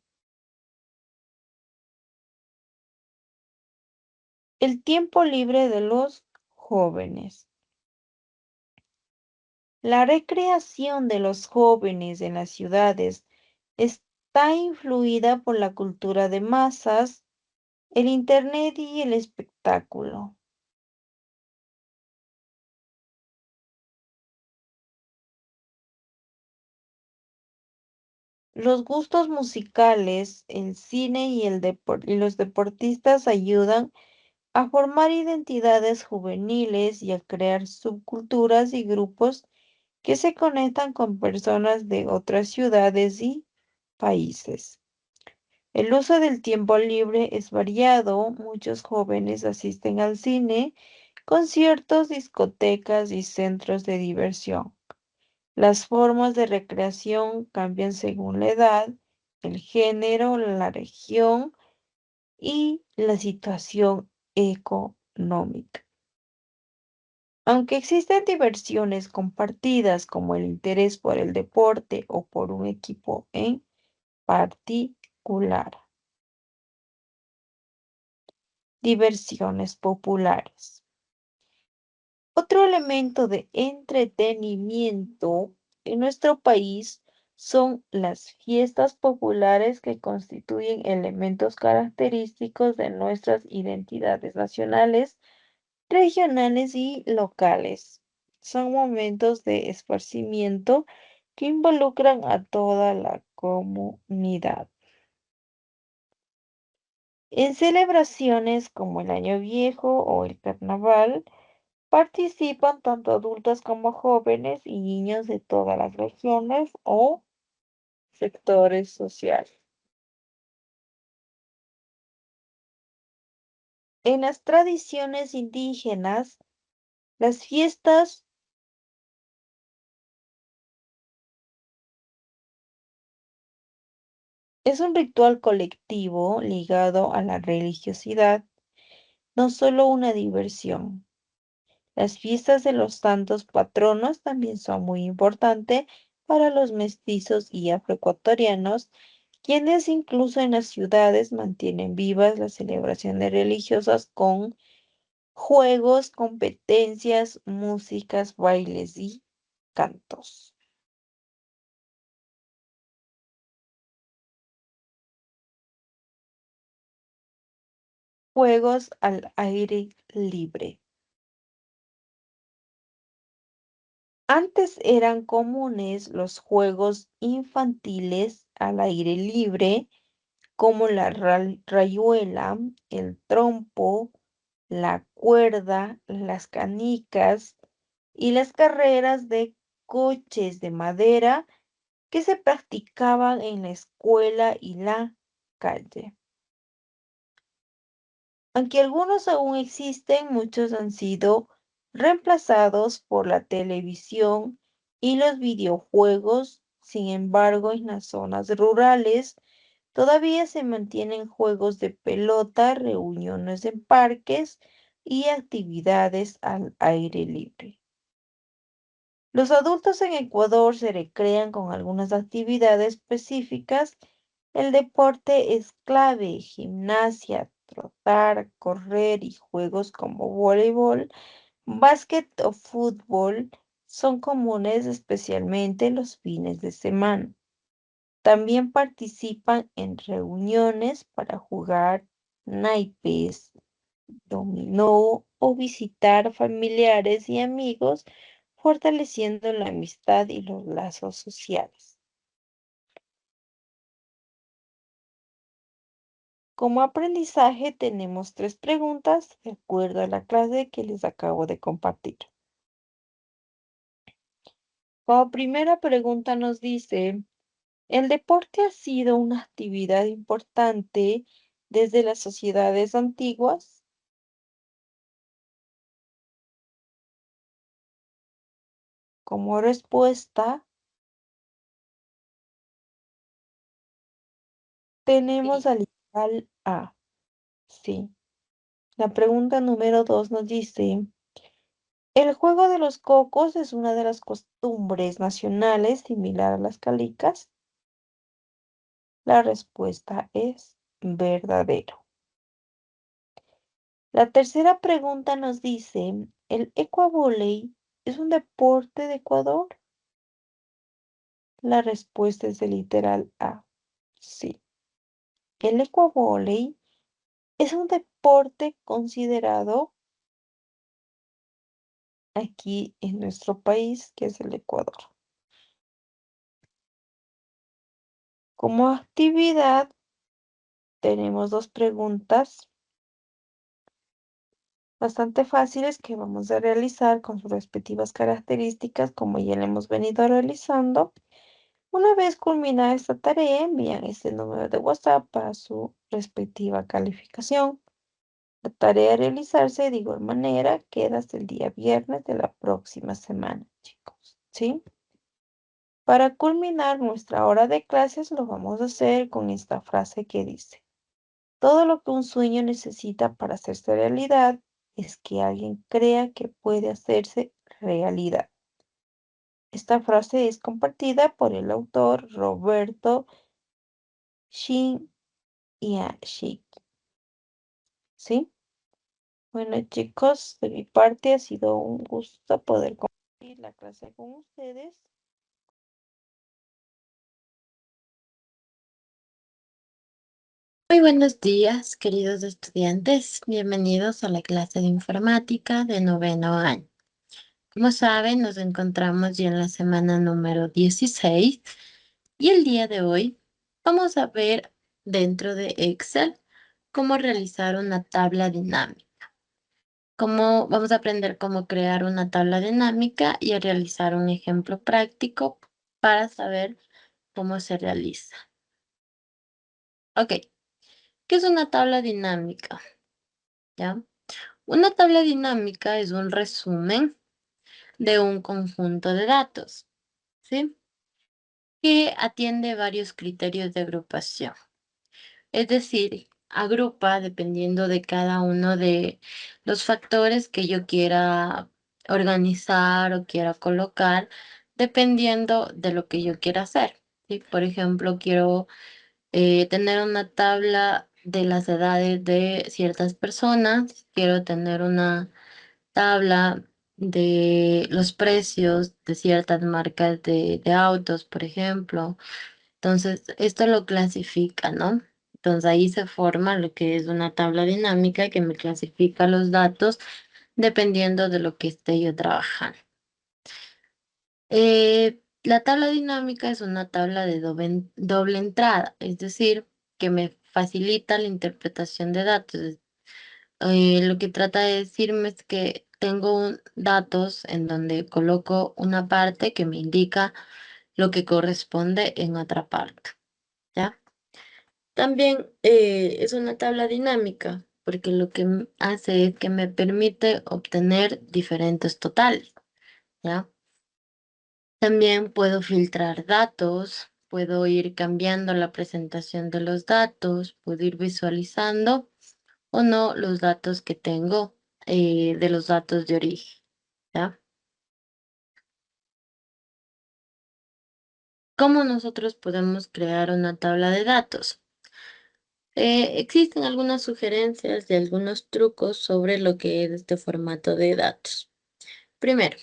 Speaker 4: El tiempo libre de los jóvenes. La recreación de los jóvenes en las ciudades está influida por la cultura de masas, el internet y el espectáculo. Los gustos musicales, el cine y los deportistas ayudan a formar identidades juveniles y a crear subculturas y grupos que se conectan con personas de otras ciudades y países. El uso del tiempo libre es variado. Muchos jóvenes asisten al cine, conciertos, discotecas y centros de diversión. Las formas de recreación cambian según la edad, el género, la región y la situación económica. Aunque existen diversiones compartidas como el interés por el deporte o por un equipo en particular. Diversiones populares. Otro elemento de entretenimiento en nuestro país son las fiestas populares que constituyen elementos característicos de nuestras identidades nacionales, regionales y locales. Son momentos de esparcimiento que involucran a toda la comunidad. En celebraciones como el Año Viejo o el Carnaval, participan tanto adultos como jóvenes y niños de todas las regiones o sectores sociales. En las tradiciones indígenas, las fiestas es un ritual colectivo ligado a la religiosidad, no solo una diversión. Las fiestas de los santos patronos también son muy importantes para los mestizos y afroecuatorianos, quienes incluso en las ciudades mantienen vivas las celebraciones religiosas con juegos, competencias, músicas, bailes y cantos. Juegos al aire libre. Antes eran comunes los juegos infantiles al aire libre, como la rayuela, el trompo, la cuerda, las canicas y las carreras de coches de madera que se practicaban en la escuela y la calle. Aunque algunos aún existen, muchos han sido reemplazados por la televisión y los videojuegos. Sin embargo, en las zonas rurales todavía se mantienen juegos de pelota, reuniones en parques y actividades al aire libre. Los adultos en Ecuador se recrean con algunas actividades específicas. El deporte es clave: gimnasia, trotar, correr y juegos como voleibol, básquet o fútbol son comunes, especialmente los fines de semana. También participan en reuniones para jugar naipes, dominó o visitar familiares y amigos, fortaleciendo la amistad y los lazos sociales. Como aprendizaje tenemos 3 preguntas de acuerdo a la clase que les acabo de compartir. Como primera pregunta nos dice: ¿el deporte ha sido una actividad importante desde las sociedades antiguas? Como respuesta tenemos
Speaker 1: Sí.
Speaker 4: al ideal A. Sí. La pregunta número 2 nos dice: ¿el juego de los cocos es una de las costumbres nacionales similar a las calicas? La respuesta es verdadero. La tercera pregunta nos dice: ¿el ecuavóley es un deporte de Ecuador? La respuesta es el literal A. Sí. El ecuavóley es un deporte considerado aquí en nuestro país, que es el Ecuador. Como actividad tenemos 2 preguntas bastante fáciles que vamos a realizar con sus respectivas características, como ya le hemos venido realizando. Una vez culminada esta tarea, envían este número de WhatsApp para su respectiva calificación. La tarea a realizarse de igual manera queda hasta el día viernes de la próxima semana, chicos, ¿sí? Para culminar nuestra hora de clases lo vamos a hacer con esta frase que dice: todo lo que un sueño necesita para hacerse realidad es que alguien crea que puede hacerse realidad. Esta frase es compartida por el autor Roberto Shin-Yashik. ¿Sí? Bueno, chicos, de mi parte ha sido un gusto poder compartir la clase con ustedes.
Speaker 5: Muy buenos días, queridos estudiantes. Bienvenidos a la clase de informática de noveno año. Como saben, nos encontramos ya en la semana número 16 y el día de hoy vamos a ver dentro de Excel cómo realizar una tabla dinámica. Vamos a aprender cómo crear una tabla dinámica y a realizar un ejemplo práctico para saber cómo se realiza. Ok, ¿qué es una tabla dinámica? ¿Ya? Una tabla dinámica es un resumen de un conjunto de datos, ¿sí? Que atiende varios criterios de agrupación. Es decir, agrupa dependiendo de cada uno de los factores que yo quiera organizar o quiera colocar, dependiendo de lo que yo quiera hacer, ¿sí? Por ejemplo, quiero tener una tabla de las edades de ciertas personas, quiero tener una tabla de los precios de ciertas marcas de autos, por ejemplo. Entonces, esto lo clasifica, ¿no? Entonces ahí se forma lo que es una tabla dinámica que me clasifica los datos dependiendo de lo que esté yo trabajando. La tabla dinámica es una tabla de doble entrada, es decir, que me facilita la interpretación de datos. lo que trata de decirme es que tengo datos en donde coloco una parte que me indica lo que corresponde en otra parte, ¿ya? También es una tabla dinámica, porque lo que hace es que me permite obtener diferentes totales, ¿ya? También puedo filtrar datos, puedo ir cambiando la presentación de los datos, puedo ir visualizando o no los datos que tengo de los datos de origen, ¿ya? ¿Cómo nosotros podemos crear una tabla de datos? Existen algunas sugerencias y algunos trucos sobre lo que es este formato de datos. Primero,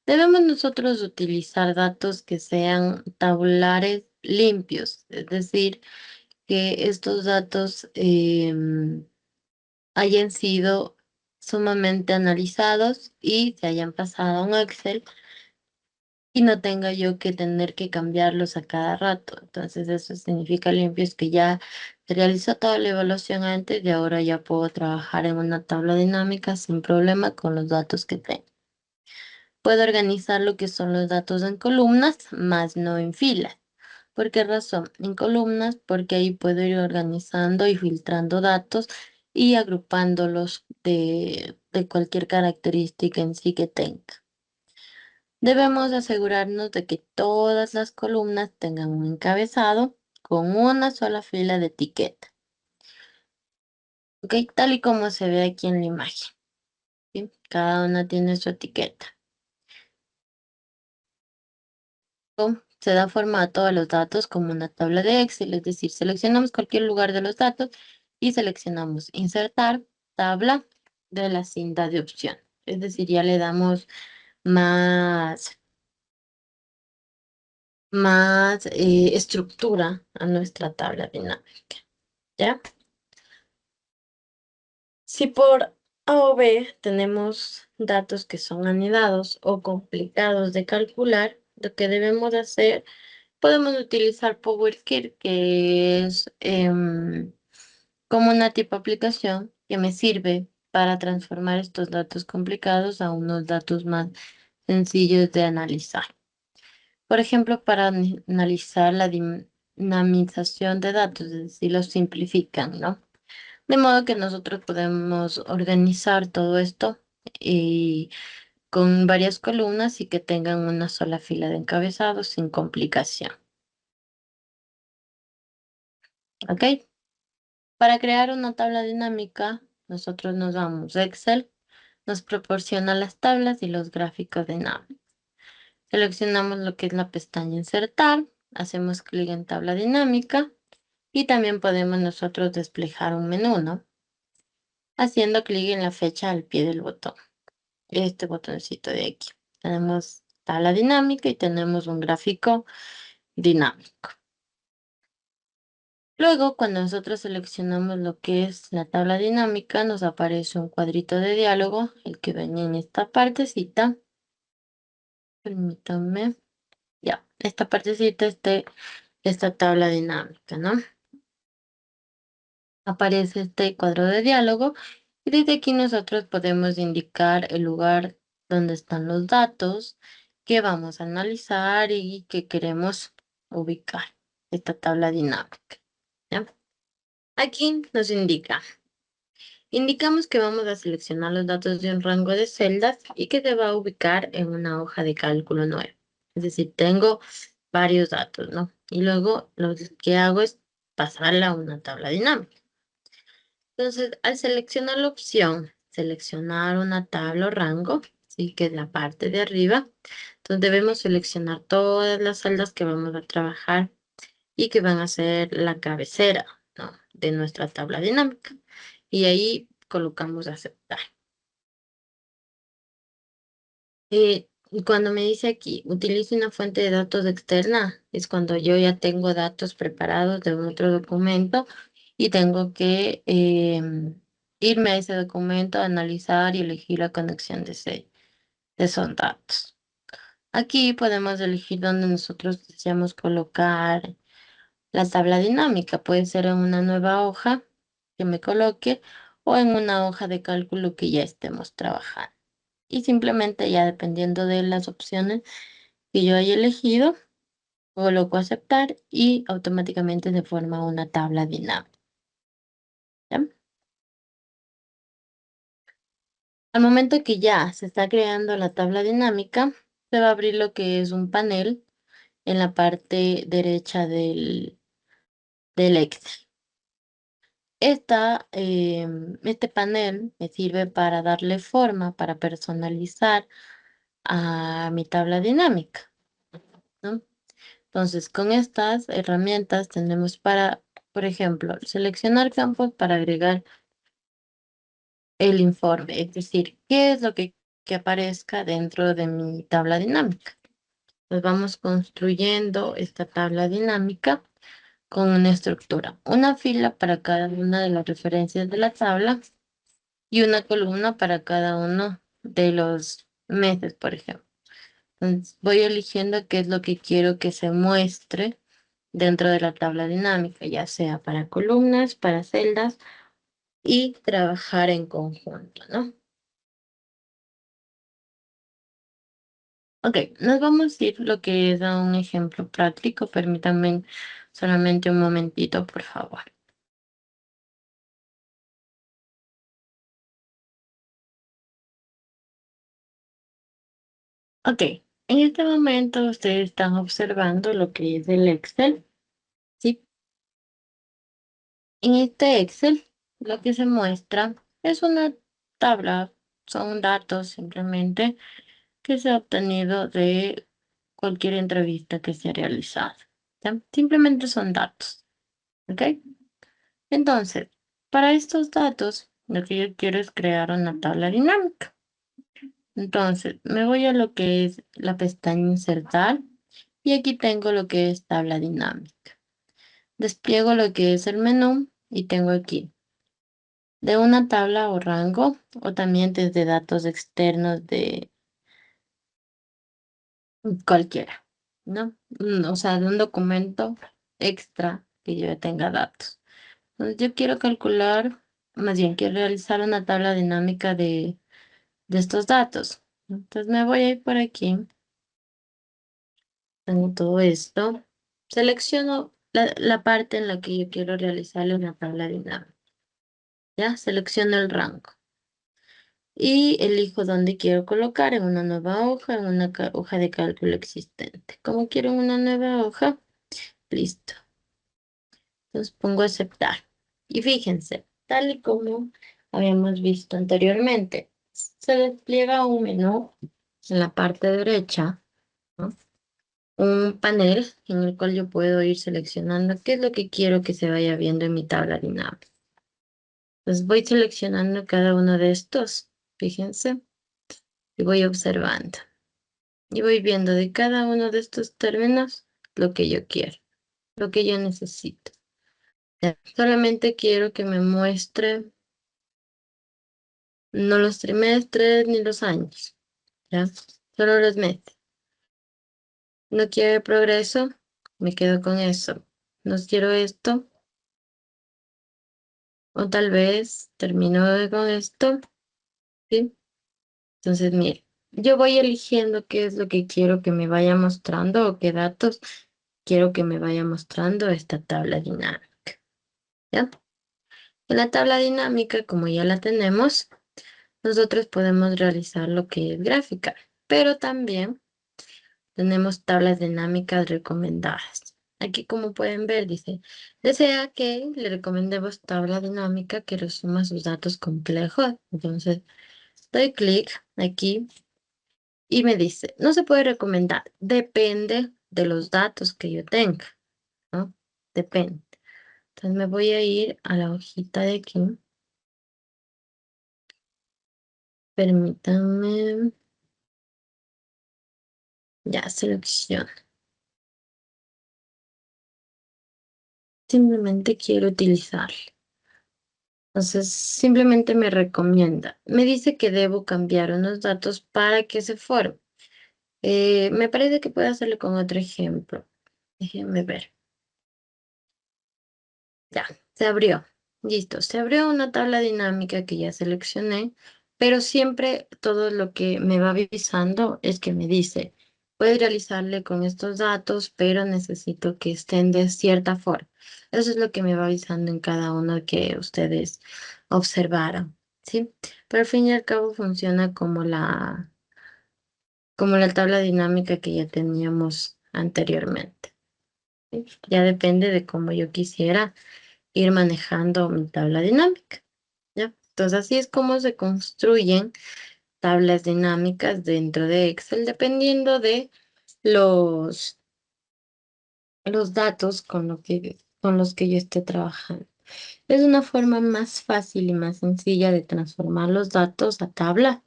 Speaker 5: debemos nosotros utilizar datos que sean tabulares limpios, es decir, que estos datos hayan sido sumamente analizados y se hayan pasado a un Excel y no tenga yo que tener que cambiarlos a cada rato. Entonces eso significa limpios que ya se realizó toda la evaluación antes y ahora ya puedo trabajar en una tabla dinámica sin problema con los datos que tengo. Puedo organizar lo que son los datos en columnas, más no en filas. ¿Por qué razón? En columnas, porque ahí puedo ir organizando y filtrando datos y agrupándolos de cualquier característica en sí que tenga. Debemos asegurarnos de que todas las columnas tengan un encabezado con una sola fila de etiqueta. ¿Ok? Tal y como se ve aquí en la imagen. ¿Sí? Cada una tiene su etiqueta. Se da formato a los datos como una tabla de Excel, es decir, seleccionamos cualquier lugar de los datos y seleccionamos insertar tabla de la cinta de opción. Es decir, ya le damos más, más estructura a nuestra tabla dinámica. ¿Ya? Si por A o B tenemos datos que son anidados o complicados de calcular, lo que debemos hacer, podemos utilizar PowerQuery, que es como una tipo aplicación que me sirve para transformar estos datos complicados a unos datos más sencillos de analizar. Por ejemplo, para analizar la dinamización de datos, es decir, lo simplifican, ¿no? De modo que nosotros podemos organizar todo esto y con varias columnas y que tengan una sola fila de encabezados sin complicación. ¿Ok? Para crear una tabla dinámica, nosotros nos vamos a Excel, nos proporciona las tablas y los gráficos dinámicos. Seleccionamos lo que es la pestaña Insertar, hacemos clic en Tabla Dinámica y también podemos nosotros desplegar un menú, ¿no? Haciendo clic en la fecha al pie del botón. Este botoncito de aquí. Tenemos tabla dinámica y tenemos un gráfico dinámico. Luego, cuando nosotros seleccionamos lo que es la tabla dinámica, nos aparece un cuadrito de diálogo, el que ven en esta partecita. Permítanme. Ya, esta partecita es de esta tabla dinámica, ¿no? Aparece este cuadro de diálogo y desde aquí nosotros podemos indicar el lugar donde están los datos que vamos a analizar y que queremos ubicar esta tabla dinámica, ¿ya? Aquí nos indicamos que vamos a seleccionar los datos de un rango de celdas y que se va a ubicar en una hoja de cálculo nueva. Es decir, tengo varios datos, ¿no? Y luego lo que hago es pasarla a una tabla dinámica. Entonces, al seleccionar la opción, seleccionar una tabla o rango, sí, que es la parte de arriba, entonces debemos seleccionar todas las celdas que vamos a trabajar y que van a ser la cabecera, ¿no?, de nuestra tabla dinámica. Y ahí colocamos aceptar. Y cuando me dice aquí, utilice una fuente de datos externa, es cuando yo ya tengo datos preparados de otro documento y tengo que irme a ese documento, analizar y elegir la conexión de esos datos. Aquí podemos elegir dónde nosotros deseamos colocar la tabla dinámica. Puede ser en una nueva hoja que me coloque o en una hoja de cálculo que ya estemos trabajando. Y simplemente ya dependiendo de las opciones que yo haya elegido, coloco aceptar y automáticamente se forma una tabla dinámica. ¿Ya? Al momento que ya se está creando la tabla dinámica, se va a abrir lo que es un panel en la parte derecha del Excel. Este panel me sirve para darle forma, para personalizar a mi tabla dinámica, ¿no? Entonces, con estas herramientas tenemos para, por ejemplo, seleccionar campos para agregar el informe, es decir, qué es lo que aparezca dentro de mi tabla dinámica. Pues vamos construyendo esta tabla dinámica con una estructura, una fila para cada una de las referencias de la tabla y una columna para cada uno de los meses, por ejemplo. Entonces, voy eligiendo qué es lo que quiero que se muestre dentro de la tabla dinámica, ya sea para columnas, para celdas y trabajar en conjunto, ¿no? Ok, nos vamos a ir lo que es a un ejemplo práctico. Permítanme solamente un momentito, por favor. Ok, en este momento ustedes están observando lo que es el Excel, ¿sí? En este Excel, lo que se muestra es una tabla, son datos simplemente que se ha obtenido de cualquier entrevista que se ha realizado. ¿Ya? Simplemente son datos, ¿ok? Entonces, para estos datos, lo que yo quiero es crear una tabla dinámica. Entonces, me voy a lo que es la pestaña Insertar y aquí tengo lo que es tabla dinámica. Despliego lo que es el menú y tengo aquí de una tabla o rango o también desde datos externos de cualquiera, ¿no? O sea, de un documento extra que yo tenga datos. Entonces, yo quiero calcular, más bien quiero realizar una tabla dinámica de estos datos. Entonces, me voy a ir por aquí. Tengo todo esto. Selecciono la parte en la que yo quiero realizarle una tabla dinámica. Ya, selecciono el rango. Y elijo dónde quiero colocar en una nueva hoja, en una hoja de cálculo existente. Como quiero una nueva hoja, listo. Entonces pongo aceptar. Y fíjense, tal y como habíamos visto anteriormente, se despliega un menú en la parte derecha, ¿no? Un panel en el cual yo puedo ir seleccionando qué es lo que quiero que se vaya viendo en mi tabla dinámica. Entonces voy seleccionando cada uno de estos, fíjense, y voy observando. Y voy viendo de cada uno de estos términos lo que yo quiero, lo que yo necesito. Ya, solamente quiero que me muestre no los trimestres ni los años, ¿ya? Solo los meses. No quiero el progreso, me quedo con eso. No quiero esto, o tal vez termino con esto, ¿sí? Entonces, mire, yo voy eligiendo qué es lo que quiero que me vaya mostrando o qué datos quiero que me vaya mostrando esta tabla dinámica, ¿ya? En la tabla dinámica, como ya la tenemos, nosotros podemos realizar lo que es gráfica, pero también tenemos tablas dinámicas recomendadas. Aquí, como pueden ver, dice, desea que le recomendemos tabla dinámica que resuma sus datos complejos. Entonces, doy clic aquí y me dice, no se puede recomendar, depende de los datos que yo tenga, ¿no? Depende. Entonces, me voy a ir a la hojita de aquí. Permítanme. Ya, selecciono. Simplemente quiero utilizarlo. Entonces, simplemente me recomienda. Me dice que debo cambiar unos datos para que se forme. Me parece que puedo hacerlo con otro ejemplo. Déjenme ver. Ya, se abrió. Listo, se abrió una tabla dinámica que ya seleccioné, pero siempre todo lo que me va avisando es que me dice, puedes realizarle con estos datos, pero necesito que estén de cierta forma. Eso es lo que me va avisando en cada uno que ustedes observaron, ¿sí? Pero al fin y al cabo funciona como la tabla dinámica que ya teníamos anteriormente, ¿sí? Ya depende de cómo yo quisiera ir manejando mi tabla dinámica, ¿ya? Entonces así es como se construyen tablas dinámicas dentro de Excel, dependiendo de los, los datos con los que yo esté trabajando. Es una forma más fácil y más sencilla de transformar los datos a tabla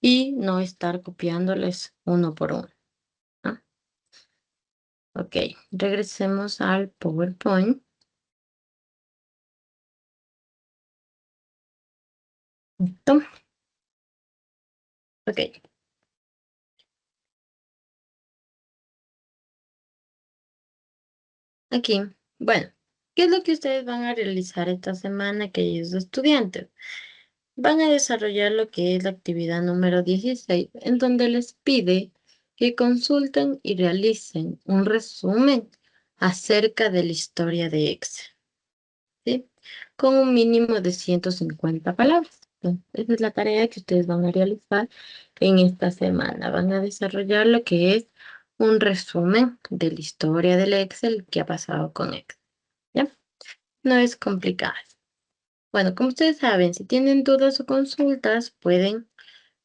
Speaker 5: y no estar copiándoles uno por uno, ¿no? Ok, regresemos al PowerPoint. Listo. Ok, aquí. Bueno, ¿qué es lo que ustedes van a realizar esta semana, queridos estudiantes? Van a desarrollar lo que es la actividad número 16, en donde les pide que consulten y realicen un resumen acerca de la historia de Excel, ¿sí? Con un mínimo de 150 palabras. Entonces, esa es la tarea que ustedes van a realizar en esta semana. Van a desarrollar lo que es un resumen de la historia del Excel que ha pasado con Excel, ¿ya? No es complicado. Bueno, como ustedes saben, si tienen dudas o consultas, pueden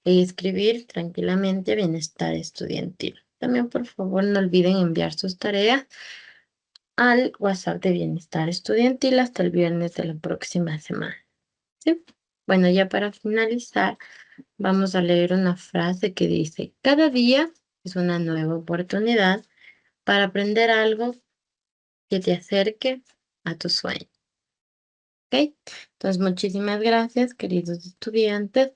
Speaker 5: escribir tranquilamente Bienestar Estudiantil. También, por favor, no olviden enviar sus tareas al WhatsApp de Bienestar Estudiantil hasta el viernes de la próxima semana, ¿sí? Bueno, ya para finalizar, vamos a leer una frase que dice, cada día es una nueva oportunidad para aprender algo que te acerque a tu sueño. ¿Ok? Entonces, muchísimas gracias, queridos estudiantes,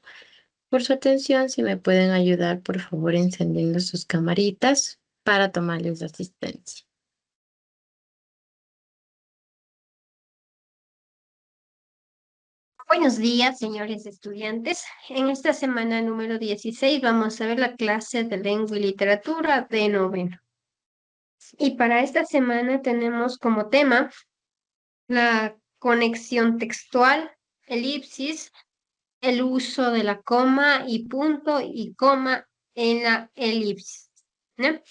Speaker 5: por su atención. Si me pueden ayudar, por favor, encendiendo sus camaritas para tomarles asistencia.
Speaker 6: Buenos días, señores estudiantes. En esta semana número 16 vamos a ver la clase de lengua y literatura de noveno. Y para esta semana tenemos como tema la conexión textual, elipsis, el uso de la coma y punto y coma en la elipsis, ¿no?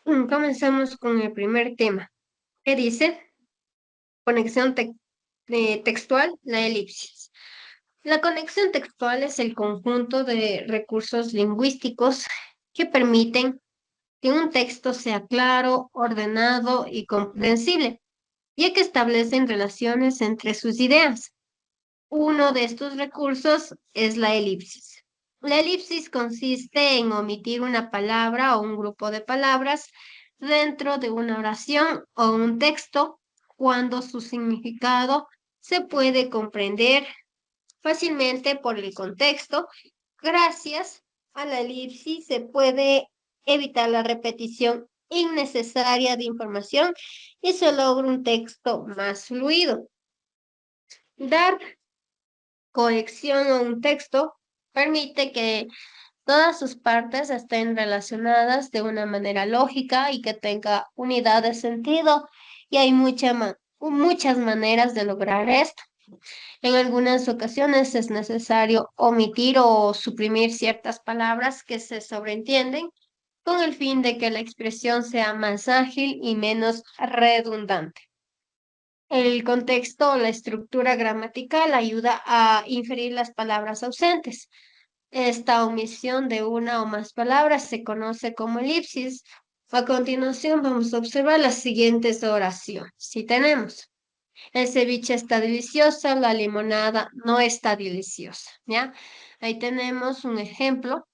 Speaker 6: Comenzamos con el primer tema. ¿Qué dice? Conexión textual, la elipsis. La conexión textual es el conjunto de recursos lingüísticos que permiten que un texto sea claro, ordenado y comprensible, ya que establecen relaciones entre sus ideas. Uno de estos recursos es la elipsis. La elipsis consiste en omitir una palabra o un grupo de palabras dentro de una oración o un texto cuando su significado se puede comprender fácilmente por el contexto. Gracias a la elipsis se puede evitar la repetición innecesaria de información y se logra un texto más fluido. Dar cohesión a un texto permite que todas sus partes estén relacionadas de una manera lógica y que tenga unidad de sentido. Y hay muchas maneras de lograr esto. En algunas ocasiones es necesario omitir o suprimir ciertas palabras que se sobreentienden con el fin de que la expresión sea más ágil y menos redundante. El contexto o la estructura gramatical ayuda a inferir las palabras ausentes. Esta omisión de una o más palabras se conoce como elipsis. A continuación vamos a observar las siguientes oraciones. Si tenemos, el ceviche está delicioso, la limonada no está deliciosa, ¿ya? Ahí tenemos un ejemplo,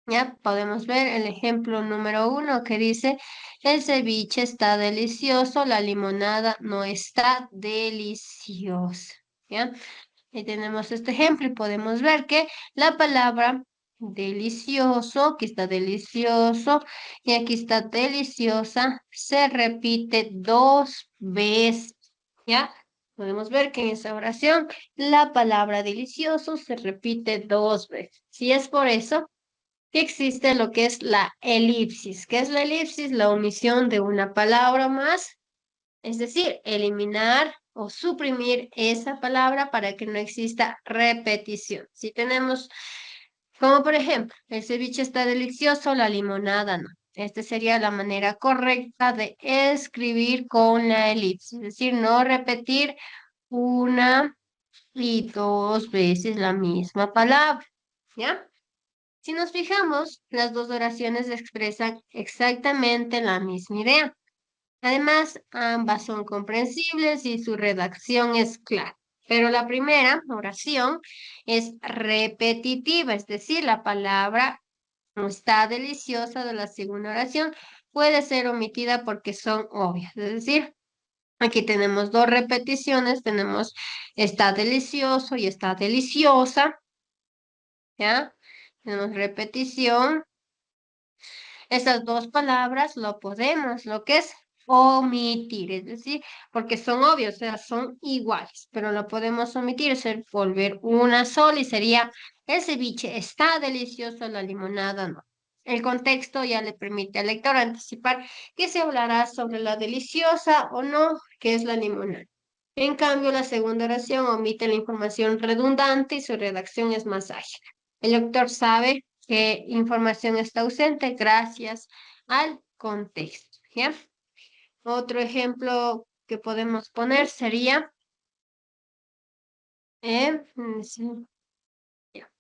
Speaker 6: ¿ya? Podemos ver el ejemplo número 1 que dice, el ceviche está delicioso, la limonada no está deliciosa, ¿ya? Ahí tenemos este ejemplo y podemos ver que la palabra delicioso, aquí está delicioso y aquí está deliciosa, se repite 2 veces, ¿ya? Podemos ver que en esa oración la palabra delicioso se repite 2 veces. Si es por eso que existe lo que es la elipsis. ¿Qué es la elipsis? La omisión de una palabra más, es decir, eliminar o suprimir esa palabra para que no exista repetición. Si tenemos, como por ejemplo, el ceviche está delicioso, la limonada no. Esta sería la manera correcta de escribir con la elipsis, es decir, no repetir una y 2 veces la misma palabra, ¿ya? Si nos fijamos, las dos oraciones expresan exactamente la misma idea. Además, ambas son comprensibles y su redacción es clara. Pero la primera oración es repetitiva, es decir, la palabra está deliciosa de la segunda oración puede ser omitida porque son obvias. Es decir, aquí tenemos dos repeticiones, tenemos está delicioso y está deliciosa, ¿ya? Tenemos repetición. Esas dos palabras lo podemos, lo que es omitir, es decir, porque son obvios, o sea, son iguales, pero lo podemos omitir, es volver una sola y sería, el ceviche está delicioso, la limonada no. El contexto ya le permite al lector anticipar que se hablará sobre la deliciosa o no, que es la limonada. En cambio, la segunda oración omite la información redundante y su redacción es más ágil. El lector sabe qué información está ausente gracias al contexto, ¿ya? Otro ejemplo que podemos poner sería, sí, ya.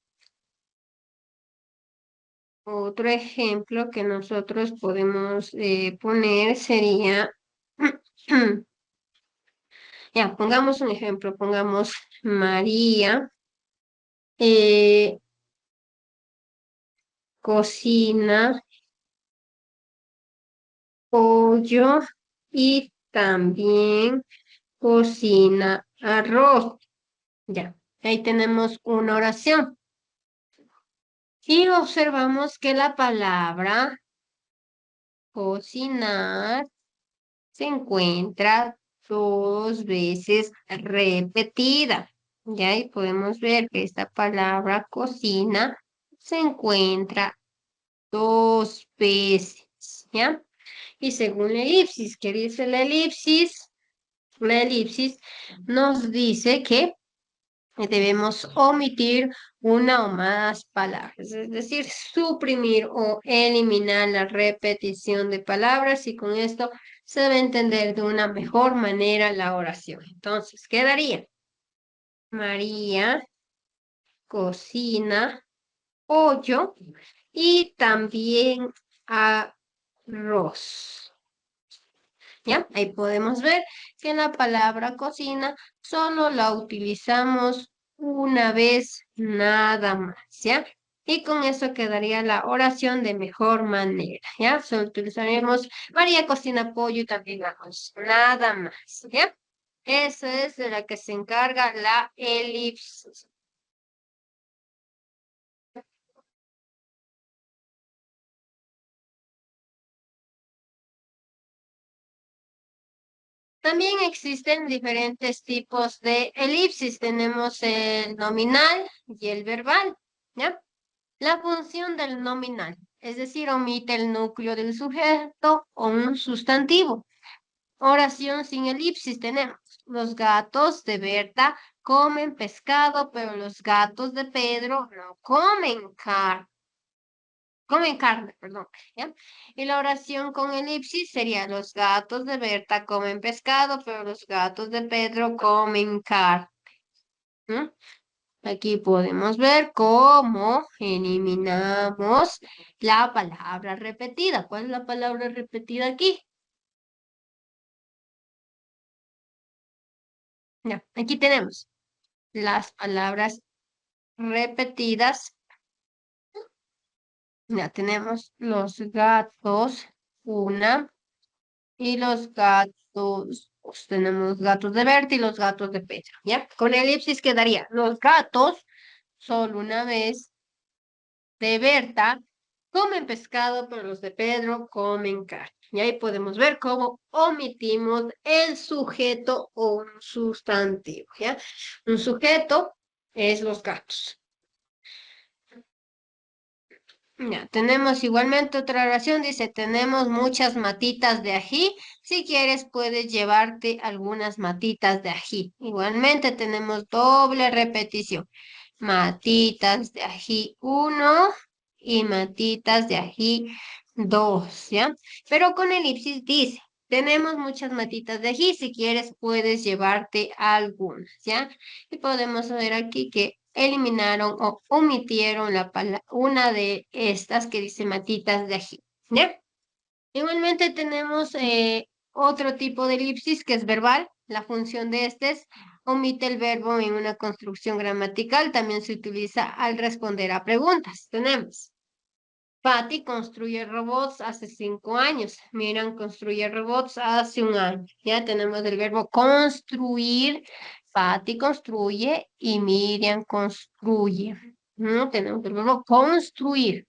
Speaker 6: Otro ejemplo que nosotros podemos poner sería, ya, pongamos un ejemplo, pongamos María cocina pollo y también cocina arroz. Ya, ahí tenemos una oración. Y observamos que la palabra cocinar se encuentra 2 veces repetida. Ya, y podemos ver que esta palabra cocina se encuentra 2 veces, ¿ya? Y según la elipsis, ¿qué dice la elipsis? La elipsis nos dice que debemos omitir una o más palabras, es decir, suprimir o eliminar la repetición de palabras y con esto se va a entender de una mejor manera la oración. Entonces, quedaría María cocina pollo y también arroz. ¿Ya? Ahí podemos ver que la palabra cocina solo la utilizamos una vez nada más, ¿ya? Y con eso quedaría la oración de mejor manera, ¿ya? Solo utilizaremos María cocina pollo y también arroz, nada más, ¿ya? Eso es de la que se encarga la elipsis. También existen diferentes tipos de elipsis. Tenemos el nominal y el verbal, ¿ya? La función del nominal, es decir, omite el núcleo del sujeto o un sustantivo. Oración sin elipsis tenemos. Los gatos de Berta comen pescado, pero los gatos de Pedro no comen carne, perdón, ¿ya? Y la oración con elipsis sería los gatos de Berta comen pescado, pero los gatos de Pedro comen carne. ¿Mm? Aquí podemos ver cómo eliminamos la palabra repetida. ¿Cuál es la palabra repetida aquí? Ya, aquí tenemos las palabras repetidas. Ya tenemos los gatos, una, y los gatos, pues, tenemos gatos de Berta y los gatos de Pedro, ¿ya? Con elipsis quedaría los gatos solo una vez de Berta comen pescado, pero los de Pedro comen carne. Y ahí podemos ver cómo omitimos el sujeto o un sustantivo, ¿ya? Un sujeto es los gatos. Ya, tenemos igualmente otra oración, dice, tenemos muchas matitas de ají. Si quieres, puedes llevarte algunas matitas de ají. Igualmente tenemos doble repetición. Matitas de ají 1 y matitas de ají 2, ¿ya? Pero con elipsis dice, tenemos muchas matitas de ají. Si quieres, puedes llevarte algunas, ¿ya? Y podemos ver aquí que eliminaron o omitieron una de estas que dice matitas de ají, ¿ya? Igualmente tenemos otro tipo de elipsis que es verbal. La función de este es omite el verbo en una construcción gramatical. También se utiliza al responder a preguntas. Tenemos Patty construye robots hace 5 años. Miran construye robots hace un año. Ya tenemos el verbo construir. Patty construye y Miriam construye. ¿No? Tenemos el verbo construir.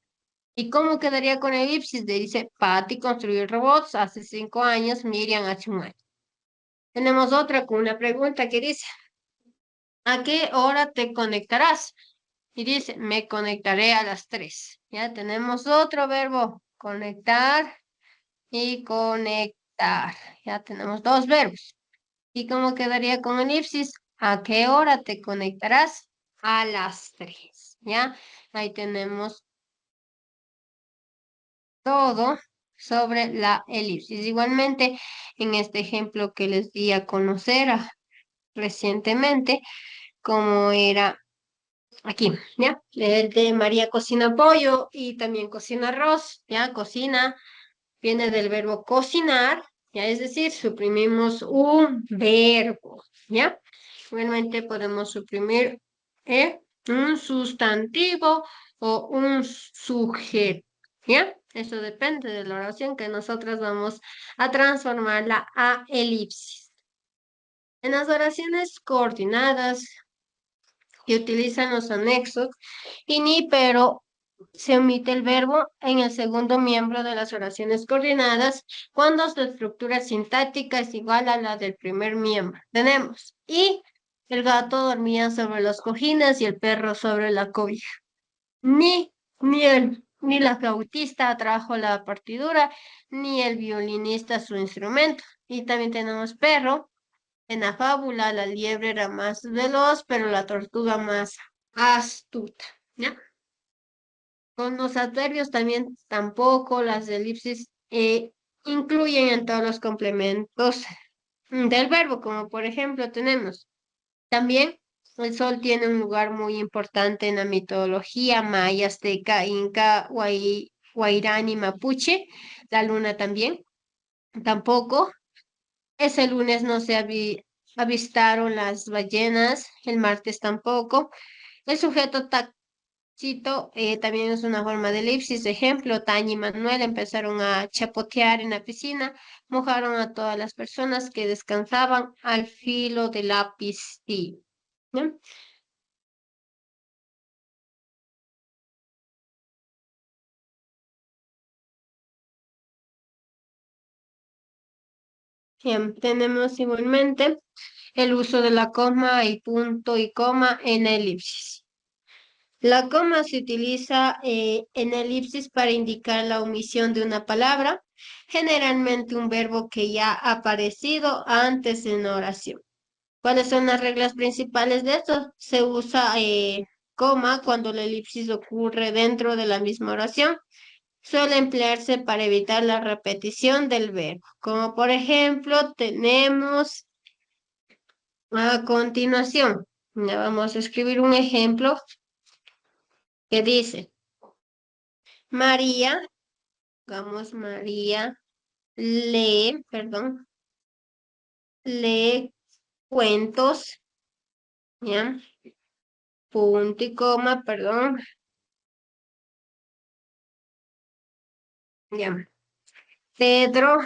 Speaker 6: ¿Y cómo quedaría con elipsis? Dice, Patty construyó robots hace 5 años, Miriam hace un año. Tenemos otra con una pregunta que dice, ¿a qué hora te conectarás? Y dice, me conectaré a las 3. Ya tenemos otro verbo, conectar y conectar. Ya tenemos dos verbos. ¿Y cómo quedaría con elipsis? ¿A qué hora te conectarás? A las 3. ¿Ya? Ahí tenemos todo sobre la elipsis. Igualmente, en este ejemplo que les di a conocer recientemente, como era aquí, ¿ya? El de María cocina pollo y también cocina arroz, ¿ya? Cocina viene del verbo cocinar, ¿ya? Es decir, suprimimos un verbo, ¿ya? Igualmente podemos suprimir un sustantivo o un sujeto, ¿ya? Eso depende de la oración que nosotros vamos a transformarla a elipsis. En las oraciones coordinadas que utilizan los anexos y ni pero se omite el verbo en el segundo miembro de las oraciones coordinadas cuando su estructura sintáctica es igual a la del primer miembro. Tenemos y el gato dormía sobre los cojines y el perro sobre la cobija. Ni la flautista trajo la partidura, ni el violinista su instrumento. Y también tenemos perro. En la fábula, la liebre era más veloz, pero la tortuga más astuta. ¿Ya? Con los adverbios también tampoco las elipsis incluyen en todos los complementos del verbo, como por ejemplo tenemos también el sol tiene un lugar muy importante en la mitología maya, azteca, inca, guairani, mapuche, la luna también, tampoco. Ese lunes no se avistaron las ballenas, el martes tampoco. El sujeto Cito, también es una forma de elipsis. Ejemplo, Tania y Manuel empezaron a chapotear en la piscina, mojaron a todas las personas que descansaban al filo de la piscina. ¿No? Bien, tenemos igualmente el uso de la coma y punto y coma en elipsis. La coma se utiliza en elipsis para indicar la omisión de una palabra, generalmente un verbo que ya ha aparecido antes en la oración. ¿Cuáles son las reglas principales de esto? Se usa coma cuando la elipsis ocurre dentro de la misma oración. Suele emplearse para evitar la repetición del verbo. Como por ejemplo, tenemos a continuación. Ya vamos a escribir un ejemplo que dice, María, digamos María, lee cuentos, ¿ya? Punto y coma, perdón, ya. Pedro,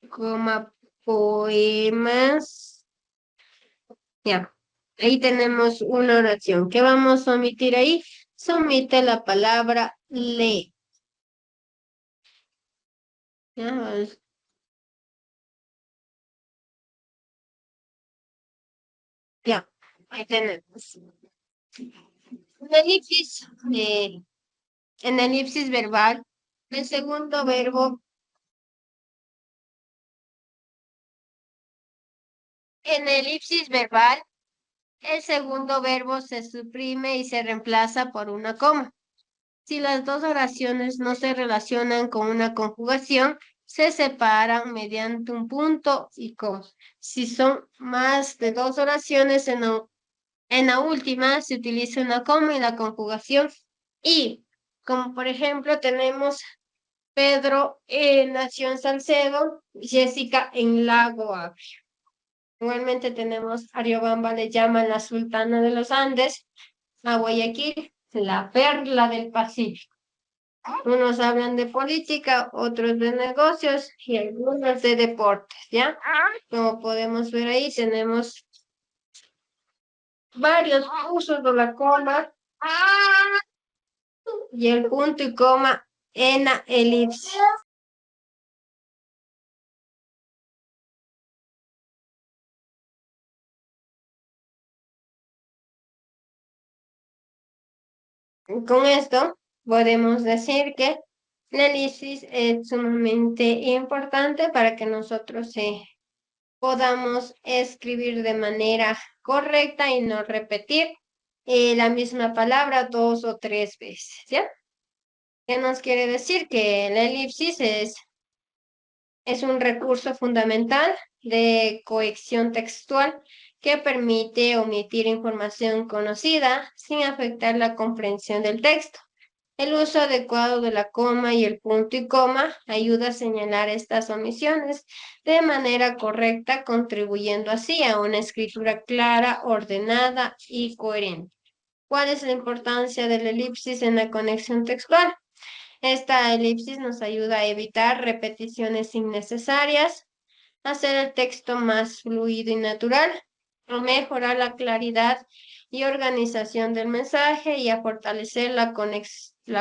Speaker 6: coma, poemas, ya. Ahí tenemos una oración. ¿Qué vamos a omitir ahí? se omite la palabra le. Ya, ya, ahí tenemos. Elipsis, en elipsis verbal, el segundo verbo, en elipsis verbal, el segundo verbo se suprime y se reemplaza por una coma. Si las dos oraciones no se relacionan con una conjugación, se separan mediante un punto y coma. Si son más de dos oraciones, en la última se utiliza una coma y la conjugación y, como por ejemplo tenemos Pedro nació en Salcedo, Jessica en Lago Agrio. Igualmente tenemos Ariobamba le llaman la sultana de los Andes, a Guayaquil la perla del Pacífico. Unos hablan de política, otros de negocios y algunos de deportes, ¿ya? Como podemos ver ahí, tenemos varios usos de la coma y el punto y coma en la elipsis. Con esto podemos decir que la elipsis es sumamente importante para que nosotros podamos escribir de manera correcta y no repetir la misma palabra dos o tres veces, ¿ya? ¿Qué nos quiere decir? Que la elipsis es un recurso fundamental de cohesión textual que permite omitir información conocida sin afectar la comprensión del texto. El uso adecuado de la coma y el punto y coma ayuda a señalar estas omisiones de manera correcta, contribuyendo así a una escritura clara, ordenada y coherente. ¿Cuál es la importancia de la elipsis en la conexión textual? Esta elipsis nos ayuda a evitar repeticiones innecesarias, hacer el texto más fluido y natural, a mejorar la claridad y organización del mensaje y a fortalecer la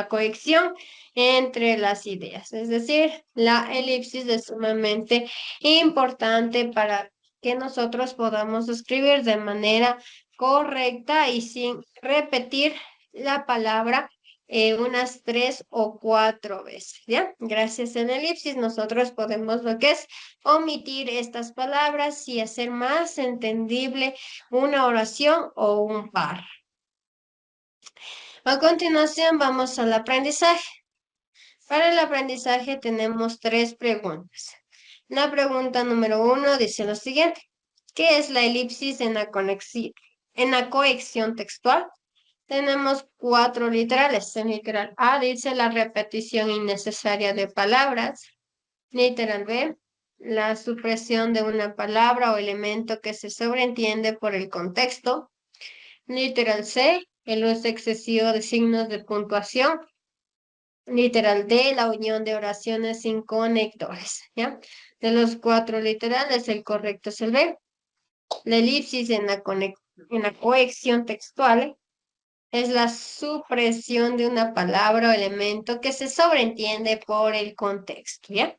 Speaker 6: cohesión entre las ideas. Es decir, la elipsis es sumamente importante para que nosotros podamos escribir de manera correcta y sin repetir la palabra unas 3 o 4 veces, ¿ya? Gracias a la elipsis nosotros podemos lo que es omitir estas palabras y hacer más entendible una oración o un par. A continuación vamos al aprendizaje. Para el aprendizaje tenemos 3 preguntas. La pregunta número 1 dice lo siguiente. ¿Qué es la elipsis en la cohesión textual? Tenemos 4 literales. En literal A dice la repetición innecesaria de palabras. Literal B, la supresión de una palabra o elemento que se sobreentiende por el contexto. Literal C, el uso excesivo de signos de puntuación. Literal D, la unión de oraciones sin conectores, ¿ya? De los 4 literales, el correcto es el B. La elipsis en la cohesión textual es la supresión de una palabra o elemento que se sobreentiende por el contexto, ¿ya?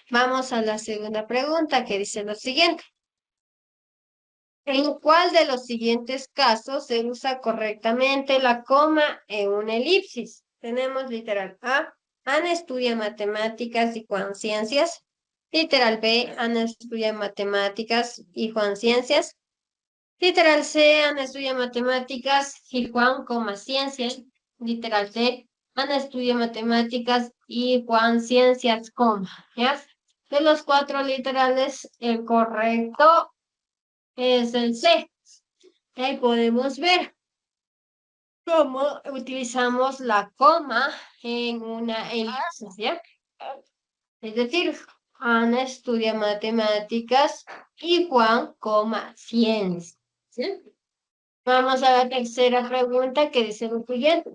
Speaker 6: Vamos a la segunda pregunta que dice lo siguiente. ¿En cuál de los siguientes casos se usa correctamente la coma en una elipsis? Tenemos literal A, Ana estudia matemáticas y Juan ciencias. Literal B, Ana estudia matemáticas y Juan ciencias. Literal C, Ana estudia matemáticas y Juan, ciencias. Literal D, Ana estudia matemáticas y Juan ciencias, ¿ya? De los 4 literales, el correcto es el C. Ahí podemos ver cómo utilizamos la coma en una elipsis, ¿ya? Es decir, Ana estudia matemáticas y Juan, ciencias. ¿Sí? Vamos a la tercera pregunta que dice lo siguiente.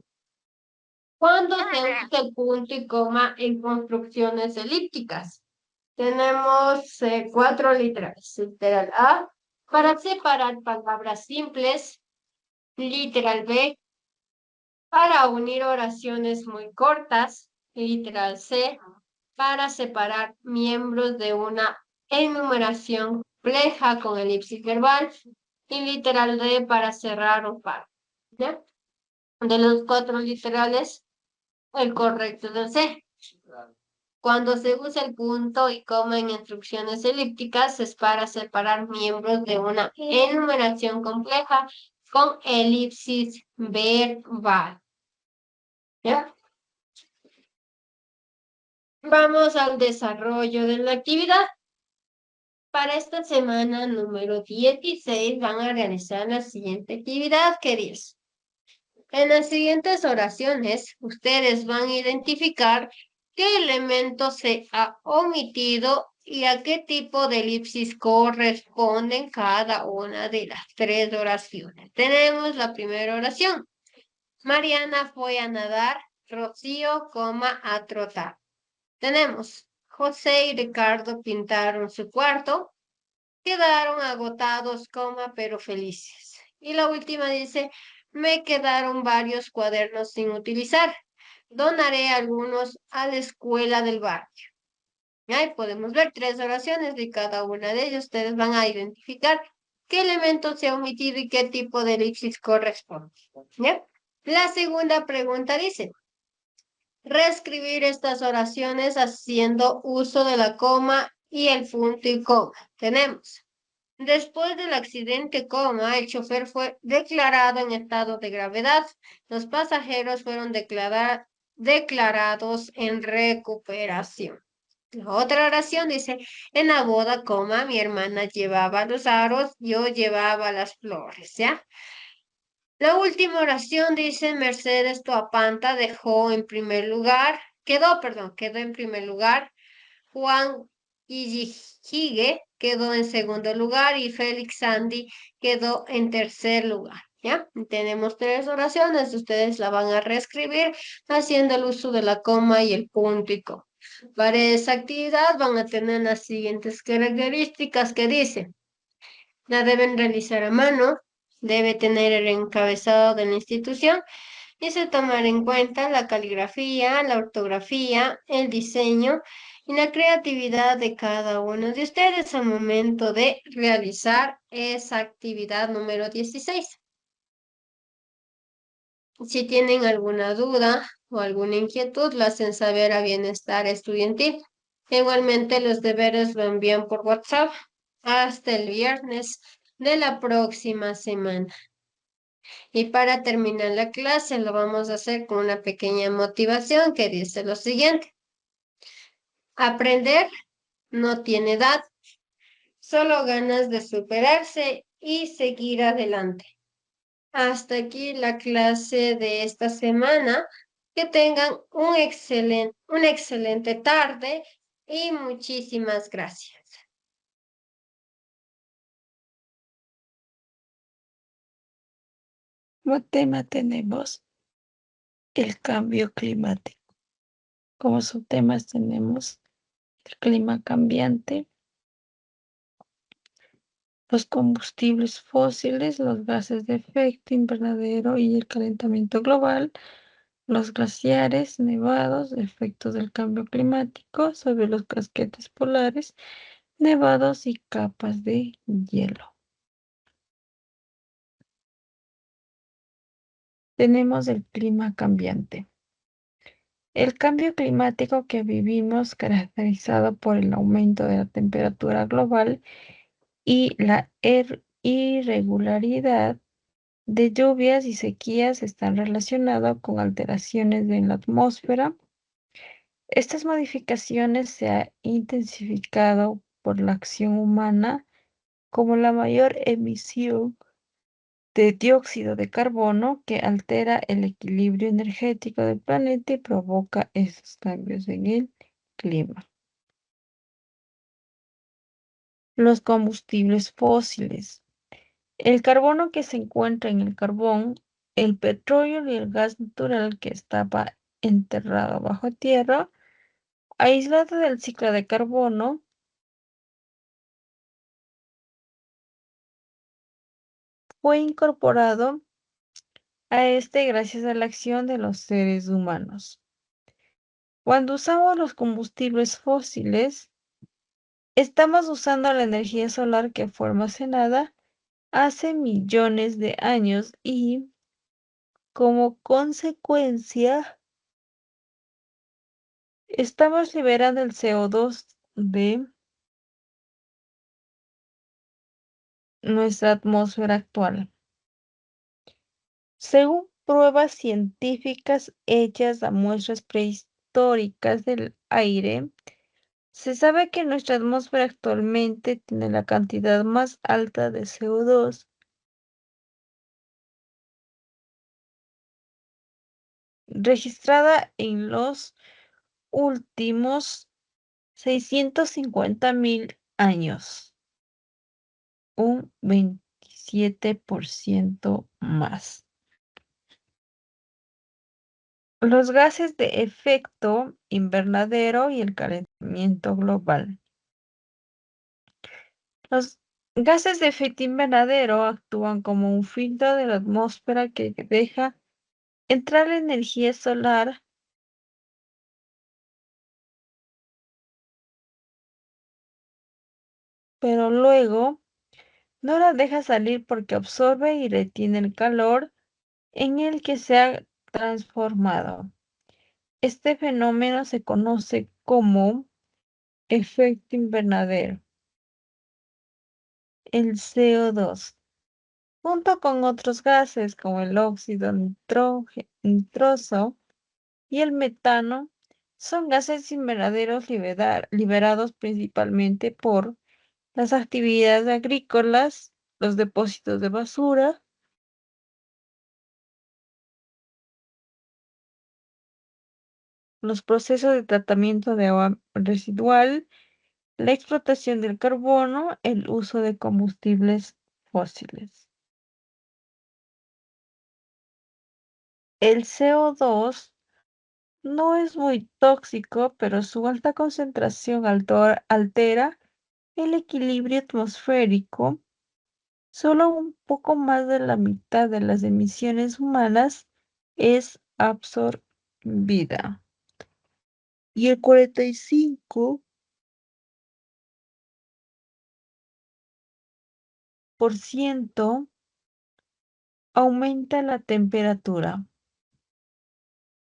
Speaker 6: ¿Cuándo se usa el punto y coma en construcciones elípticas? Tenemos 4 literales. Literal A, para separar palabras simples. Literal B, para unir oraciones muy cortas, literal C, para separar miembros de una enumeración compleja con elipsis verbal y literal D para cerrar un par. ¿Ya? De los 4 literales, el correcto es el C. Cuando se usa el punto y coma en instrucciones elípticas, es para separar miembros de una enumeración compleja con elipsis verbal. ¿Ya? Vamos al desarrollo de la actividad. Para esta semana número 16 van a realizar la siguiente actividad, que dice: en las siguientes oraciones, ustedes van a identificar qué elemento se ha omitido y a qué tipo de elipsis corresponden cada una de las 3 oraciones. Tenemos la primera oración. Mariana fue a nadar, Rocío, a trotar. Tenemos: José y Ricardo pintaron su cuarto, quedaron agotados, pero felices. Y la última dice: me quedaron varios cuadernos sin utilizar. Donaré algunos a la escuela del barrio. Ahí podemos ver 3 oraciones de cada una de ellas. Ustedes van a identificar qué elemento se ha omitido y qué tipo de elipsis corresponde. ¿Ya? La segunda pregunta dice: reescribir estas oraciones haciendo uso de la coma y el punto y coma. Tenemos: después del accidente, el chofer fue declarado en estado de gravedad. Los pasajeros fueron declarados en recuperación. La otra oración dice: en la boda, mi hermana llevaba los aros, yo llevaba las flores, ¿ya? La última oración dice: Mercedes Toapanta quedó en primer lugar. Juan Ijigue quedó en segundo lugar y Félix Sandy quedó en tercer lugar. ¿Ya? Tenemos 3 oraciones, ustedes la van a reescribir haciendo el uso de la coma y el punto y coma. Para esa actividad van a tener las siguientes características que dice: la deben realizar a mano, debe tener el encabezado de la institución y se tomar en cuenta la caligrafía, la ortografía, el diseño y la creatividad de cada uno de ustedes al momento de realizar esa actividad número 16. Si tienen alguna duda o alguna inquietud, lo hacen saber a Bienestar Estudiantil. Igualmente, los deberes lo envían por WhatsApp hasta el viernes de la próxima semana. Y para terminar la clase lo vamos a hacer con una pequeña motivación que dice lo siguiente: aprender no tiene edad, solo ganas de superarse y seguir adelante. Hasta aquí la clase de esta semana. Que tengan una excelente tarde y muchísimas gracias.
Speaker 4: Como tema tenemos el cambio climático. Como subtemas tenemos el clima cambiante, los combustibles fósiles, los gases de efecto invernadero y el calentamiento global, los glaciares, nevados, efectos del cambio climático sobre los casquetes polares, nevados y capas de hielo. Tenemos el clima cambiante. El cambio climático que vivimos, caracterizado por el aumento de la temperatura global y la irregularidad de lluvias y sequías, están relacionados con alteraciones en la atmósfera. Estas modificaciones se han intensificado por la acción humana, como la mayor emisión de dióxido de carbono, que altera el equilibrio energético del planeta y provoca esos cambios en el clima. Los combustibles fósiles. El carbono que se encuentra en el carbón, el petróleo y el gas natural que estaba enterrado bajo tierra, aislado del ciclo de carbono, fue incorporado a este gracias a la acción de los seres humanos. Cuando usamos los combustibles fósiles, estamos usando la energía solar que fue almacenada hace millones de años y, como consecuencia, estamos liberando el CO2 de nuestra atmósfera actual. Según pruebas científicas hechas a muestras prehistóricas del aire, se sabe que nuestra atmósfera actualmente tiene la cantidad más alta de CO2 registrada en los últimos 650.000 años, un 27% más. Los gases de efecto invernadero y el calentamiento global. Los gases de efecto invernadero actúan como un filtro de la atmósfera que deja entrar la energía solar, pero luego no la deja salir porque absorbe y retiene el calor en el que se ha transformado. Este fenómeno se conoce como efecto invernadero. El CO2, junto con otros gases como el óxido nitroso y el metano, son gases invernaderos liberados principalmente por las actividades agrícolas, los depósitos de basura, los procesos de tratamiento de agua residual, la explotación del carbono, el uso de combustibles fósiles. El CO2 no es muy tóxico, pero su alta concentración altera el equilibrio atmosférico. Solo un poco más de la mitad de las emisiones humanas es absorbida y el 45% aumenta la temperatura.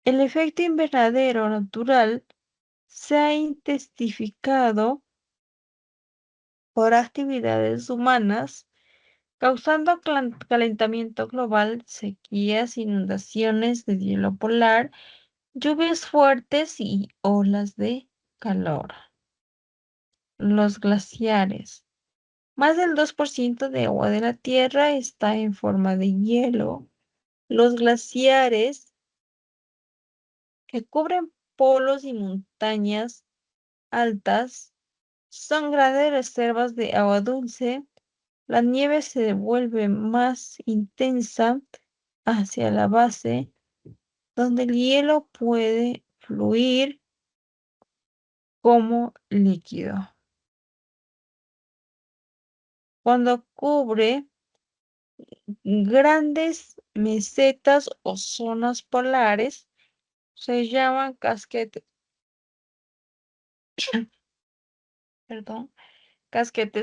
Speaker 4: El efecto invernadero natural se ha intensificado por actividades humanas, causando calentamiento global, sequías, inundaciones de hielo polar, lluvias fuertes y olas de calor. Los glaciares. Más del 2% de agua de la Tierra está en forma de hielo. Los glaciares, que cubren polos y montañas altas, son grandes reservas de agua dulce. La nieve se vuelve más intensa hacia la base, donde el hielo puede fluir como líquido. Cuando cubre grandes mesetas o zonas polares, se llaman casquetes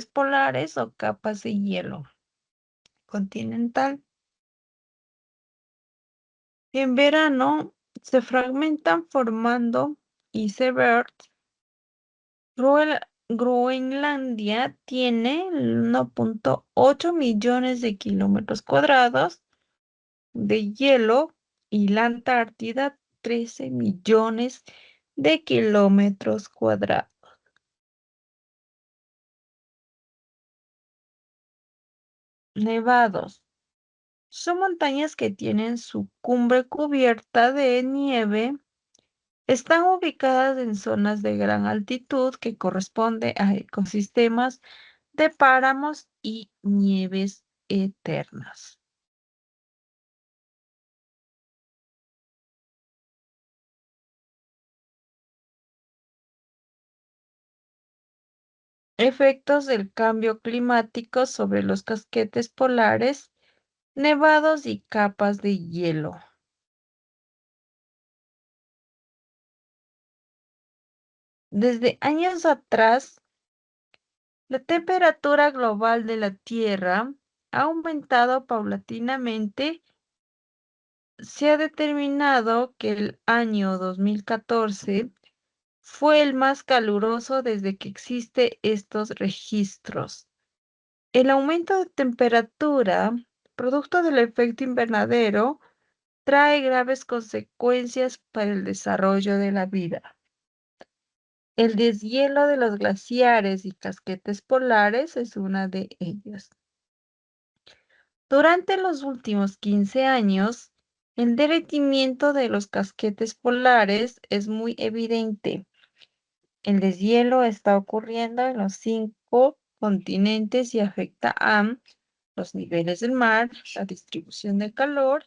Speaker 4: polares o capas de hielo continental. En verano se fragmentan formando icebergs. Groenlandia tiene 1.8 millones de kilómetros cuadrados de hielo y la Antártida 13 millones de kilómetros cuadrados. Nevados. Son montañas que tienen su cumbre cubierta de nieve. Están ubicadas en zonas de gran altitud que corresponde a ecosistemas de páramos y nieves eternas. Efectos del cambio climático sobre los casquetes polares nevados y capas de hielo. Desde años atrás, la temperatura global de la Tierra ha aumentado paulatinamente. Se ha determinado que el año 2014 fue el más caluroso desde que existen estos registros. El aumento de temperatura, producto del efecto invernadero, trae graves consecuencias para el desarrollo de la vida. El deshielo de los glaciares y casquetes polares es una de ellas. Durante los últimos 15 años, el derretimiento de los casquetes polares es muy evidente. El deshielo está ocurriendo en los 5 continentes y afecta a los niveles del mar, la distribución del calor,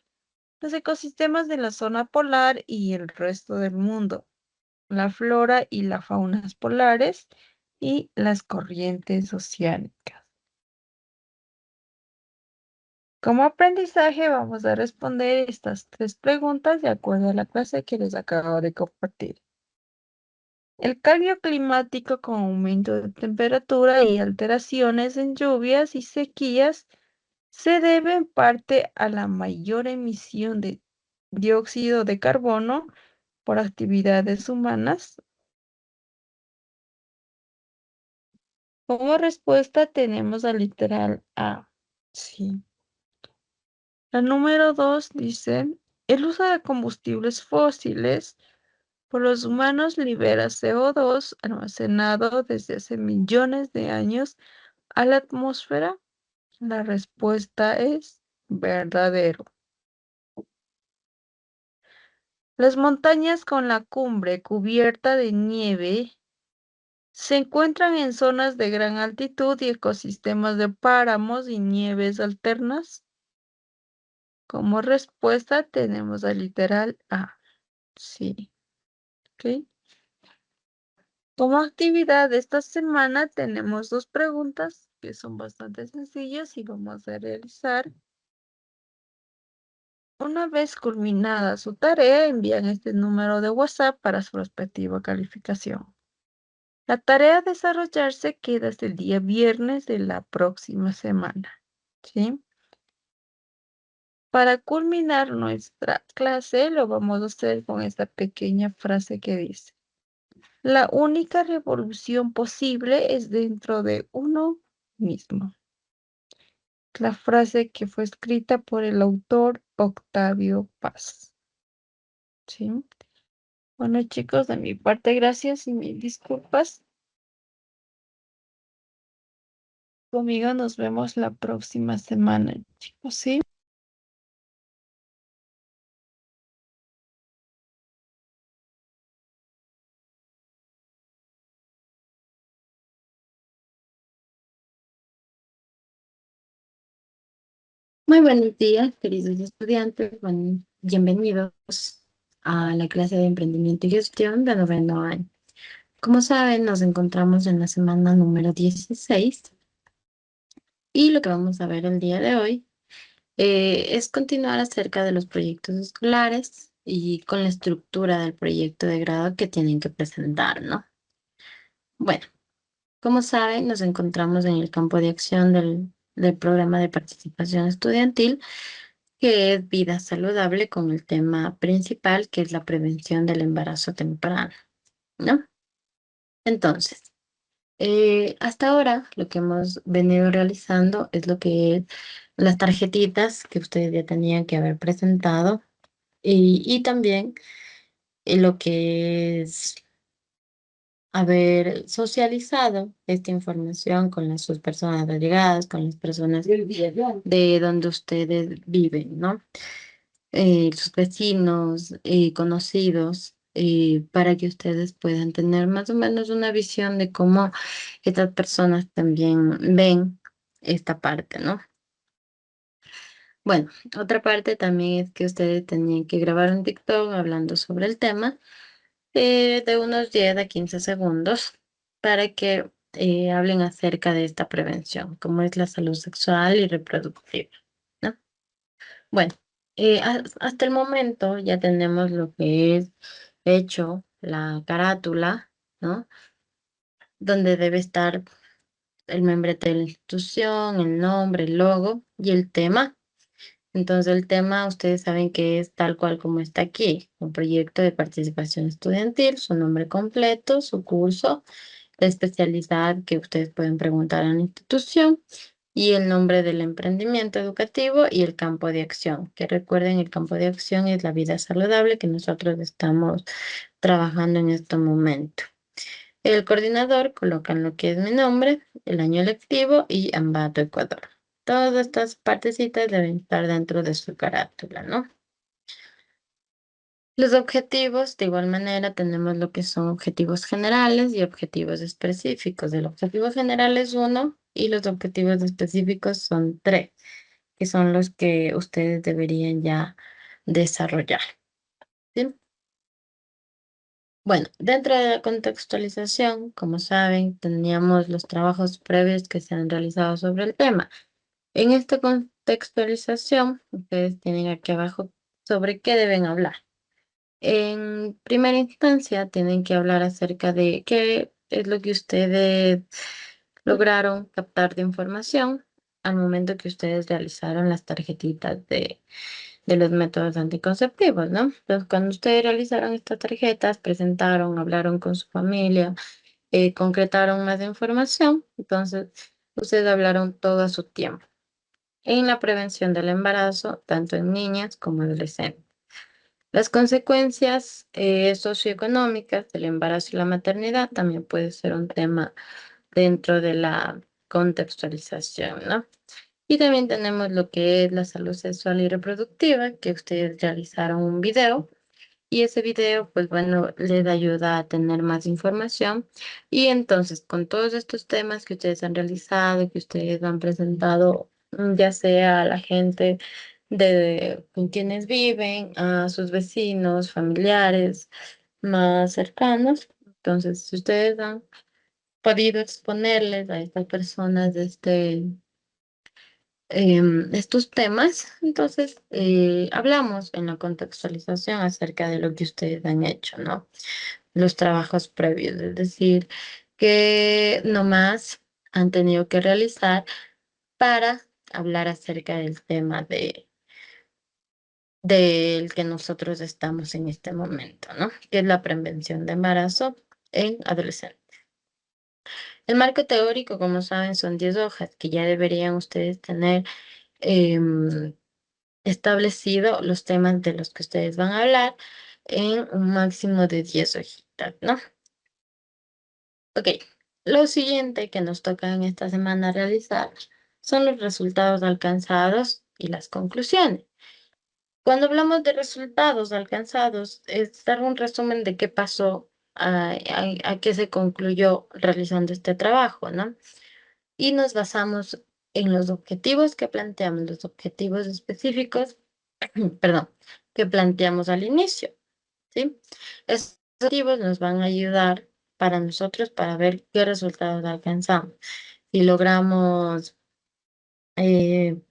Speaker 4: los ecosistemas de la zona polar y el resto del mundo, la flora y la fauna polares y las corrientes oceánicas. Como aprendizaje vamos a responder estas 3 preguntas de acuerdo a la clase que les acabo de compartir. El cambio climático con aumento de temperatura y alteraciones en lluvias y sequías se debe en parte a la mayor emisión de dióxido de carbono por actividades humanas. Como respuesta tenemos al literal A. Sí. La número 2 dice, el uso de combustibles fósiles por los humanos libera CO2 almacenado desde hace millones de años a la atmósfera. La respuesta es verdadero. Las montañas con la cumbre cubierta de nieve se encuentran en zonas de gran altitud y ecosistemas de páramos y nieves alternas. Como respuesta tenemos al literal A. Sí. ¿Ok? Como actividad de esta semana tenemos 2 preguntas que son bastante sencillas y vamos a realizar. Una vez culminada su tarea, envían este número de WhatsApp para su respectiva calificación. La tarea a desarrollarse queda hasta el día viernes de la próxima semana. ¿Sí? Para culminar nuestra clase, lo vamos a hacer con esta pequeña frase que dice: la única revolución posible es dentro de uno mismo. La frase que fue escrita por el autor Octavio Paz. ¿Sí? Bueno, chicos, de mi parte, gracias y mil disculpas. Conmigo nos vemos la próxima semana, chicos, ¿sí?
Speaker 5: Muy buenos días, queridos estudiantes. Bienvenidos a la clase de emprendimiento y gestión de noveno año. Como saben, nos encontramos en la semana número 16 y lo que vamos a ver el día de hoy es continuar acerca de los proyectos escolares y con la estructura del proyecto de grado que tienen que presentar, ¿no? Bueno, como saben, nos encontramos en el campo de acción del programa de participación estudiantil, que es vida saludable, con el tema principal, que es la prevención del embarazo temprano, ¿no? Entonces, hasta ahora lo que hemos venido realizando es lo que es las tarjetitas que ustedes ya tenían que haber presentado y también lo que es haber socializado esta información con sus personas allegadas, con las personas de donde ustedes viven, ¿no? Sus vecinos, conocidos, para que ustedes puedan tener más o menos una visión de cómo estas personas también ven esta parte, ¿no? Bueno, otra parte también es que ustedes tenían que grabar un TikTok hablando sobre el tema de unos 10 a 15 segundos para que hablen acerca de esta prevención, como es la salud sexual y reproductiva, ¿no? Bueno, hasta el momento ya tenemos lo que es hecho la carátula, ¿no? Donde debe estar el membrete de la institución, el nombre, el logo y el tema. Entonces el tema, ustedes saben que es tal cual como está aquí, un proyecto de participación estudiantil, su nombre completo, su curso, la especialidad que ustedes pueden preguntar a la institución y el nombre del emprendimiento educativo y el campo de acción. Que recuerden, el campo de acción es la vida saludable que nosotros estamos trabajando en este momento. El coordinador coloca lo que es mi nombre, el año lectivo y Ambato, Ecuador. Todas estas partecitas deben estar dentro de su carátula, ¿no? Los objetivos, de igual manera, tenemos lo que son objetivos generales y objetivos específicos. El objetivo general es 1 y los objetivos específicos son 3, que son los que ustedes deberían ya desarrollar. ¿Sí? Bueno, dentro de la contextualización, como saben, teníamos los trabajos previos que se han realizado sobre el tema. En esta contextualización, ustedes tienen aquí abajo sobre qué deben hablar. En primera instancia, tienen que hablar acerca de qué es lo que ustedes lograron captar de información al momento que ustedes realizaron las tarjetitas de los métodos anticonceptivos, ¿no? Entonces, cuando ustedes realizaron estas tarjetas, presentaron, hablaron con su familia, concretaron más información, entonces ustedes hablaron todo a su tiempo en la prevención del embarazo, tanto en niñas como adolescentes. Las consecuencias socioeconómicas del embarazo y la maternidad también puede ser un tema dentro de la contextualización, ¿no? Y también tenemos lo que es la salud sexual y reproductiva, que ustedes realizaron un video y ese video, pues bueno, les ayuda a tener más información. Y entonces, con todos estos temas que ustedes han realizado, que ustedes han presentado, ya sea a la gente con quienes viven, a sus vecinos, familiares más cercanos, entonces, si ustedes han podido exponerles a estas personas estos temas, entonces hablamos en la contextualización acerca de lo que ustedes han hecho, ¿no? Los trabajos previos, es decir, que nomás han tenido que realizar para hablar acerca del tema del que nosotros estamos en este momento, ¿no? Que es la prevención de embarazo en adolescentes. El marco teórico, como saben, son 10 hojas que ya deberían ustedes tener establecido los temas de los que ustedes van a hablar en un máximo de 10 hojitas, ¿no? Ok, lo siguiente que nos toca en esta semana realizar son los resultados alcanzados y las conclusiones. Cuando hablamos de resultados alcanzados, es dar un resumen de qué pasó, a qué se concluyó realizando este trabajo, ¿no? Y nos basamos en los objetivos que planteamos, los objetivos específicos, perdón, que planteamos al inicio, ¿sí? Estos objetivos nos van a ayudar para nosotros para ver qué resultados alcanzamos. Si logramos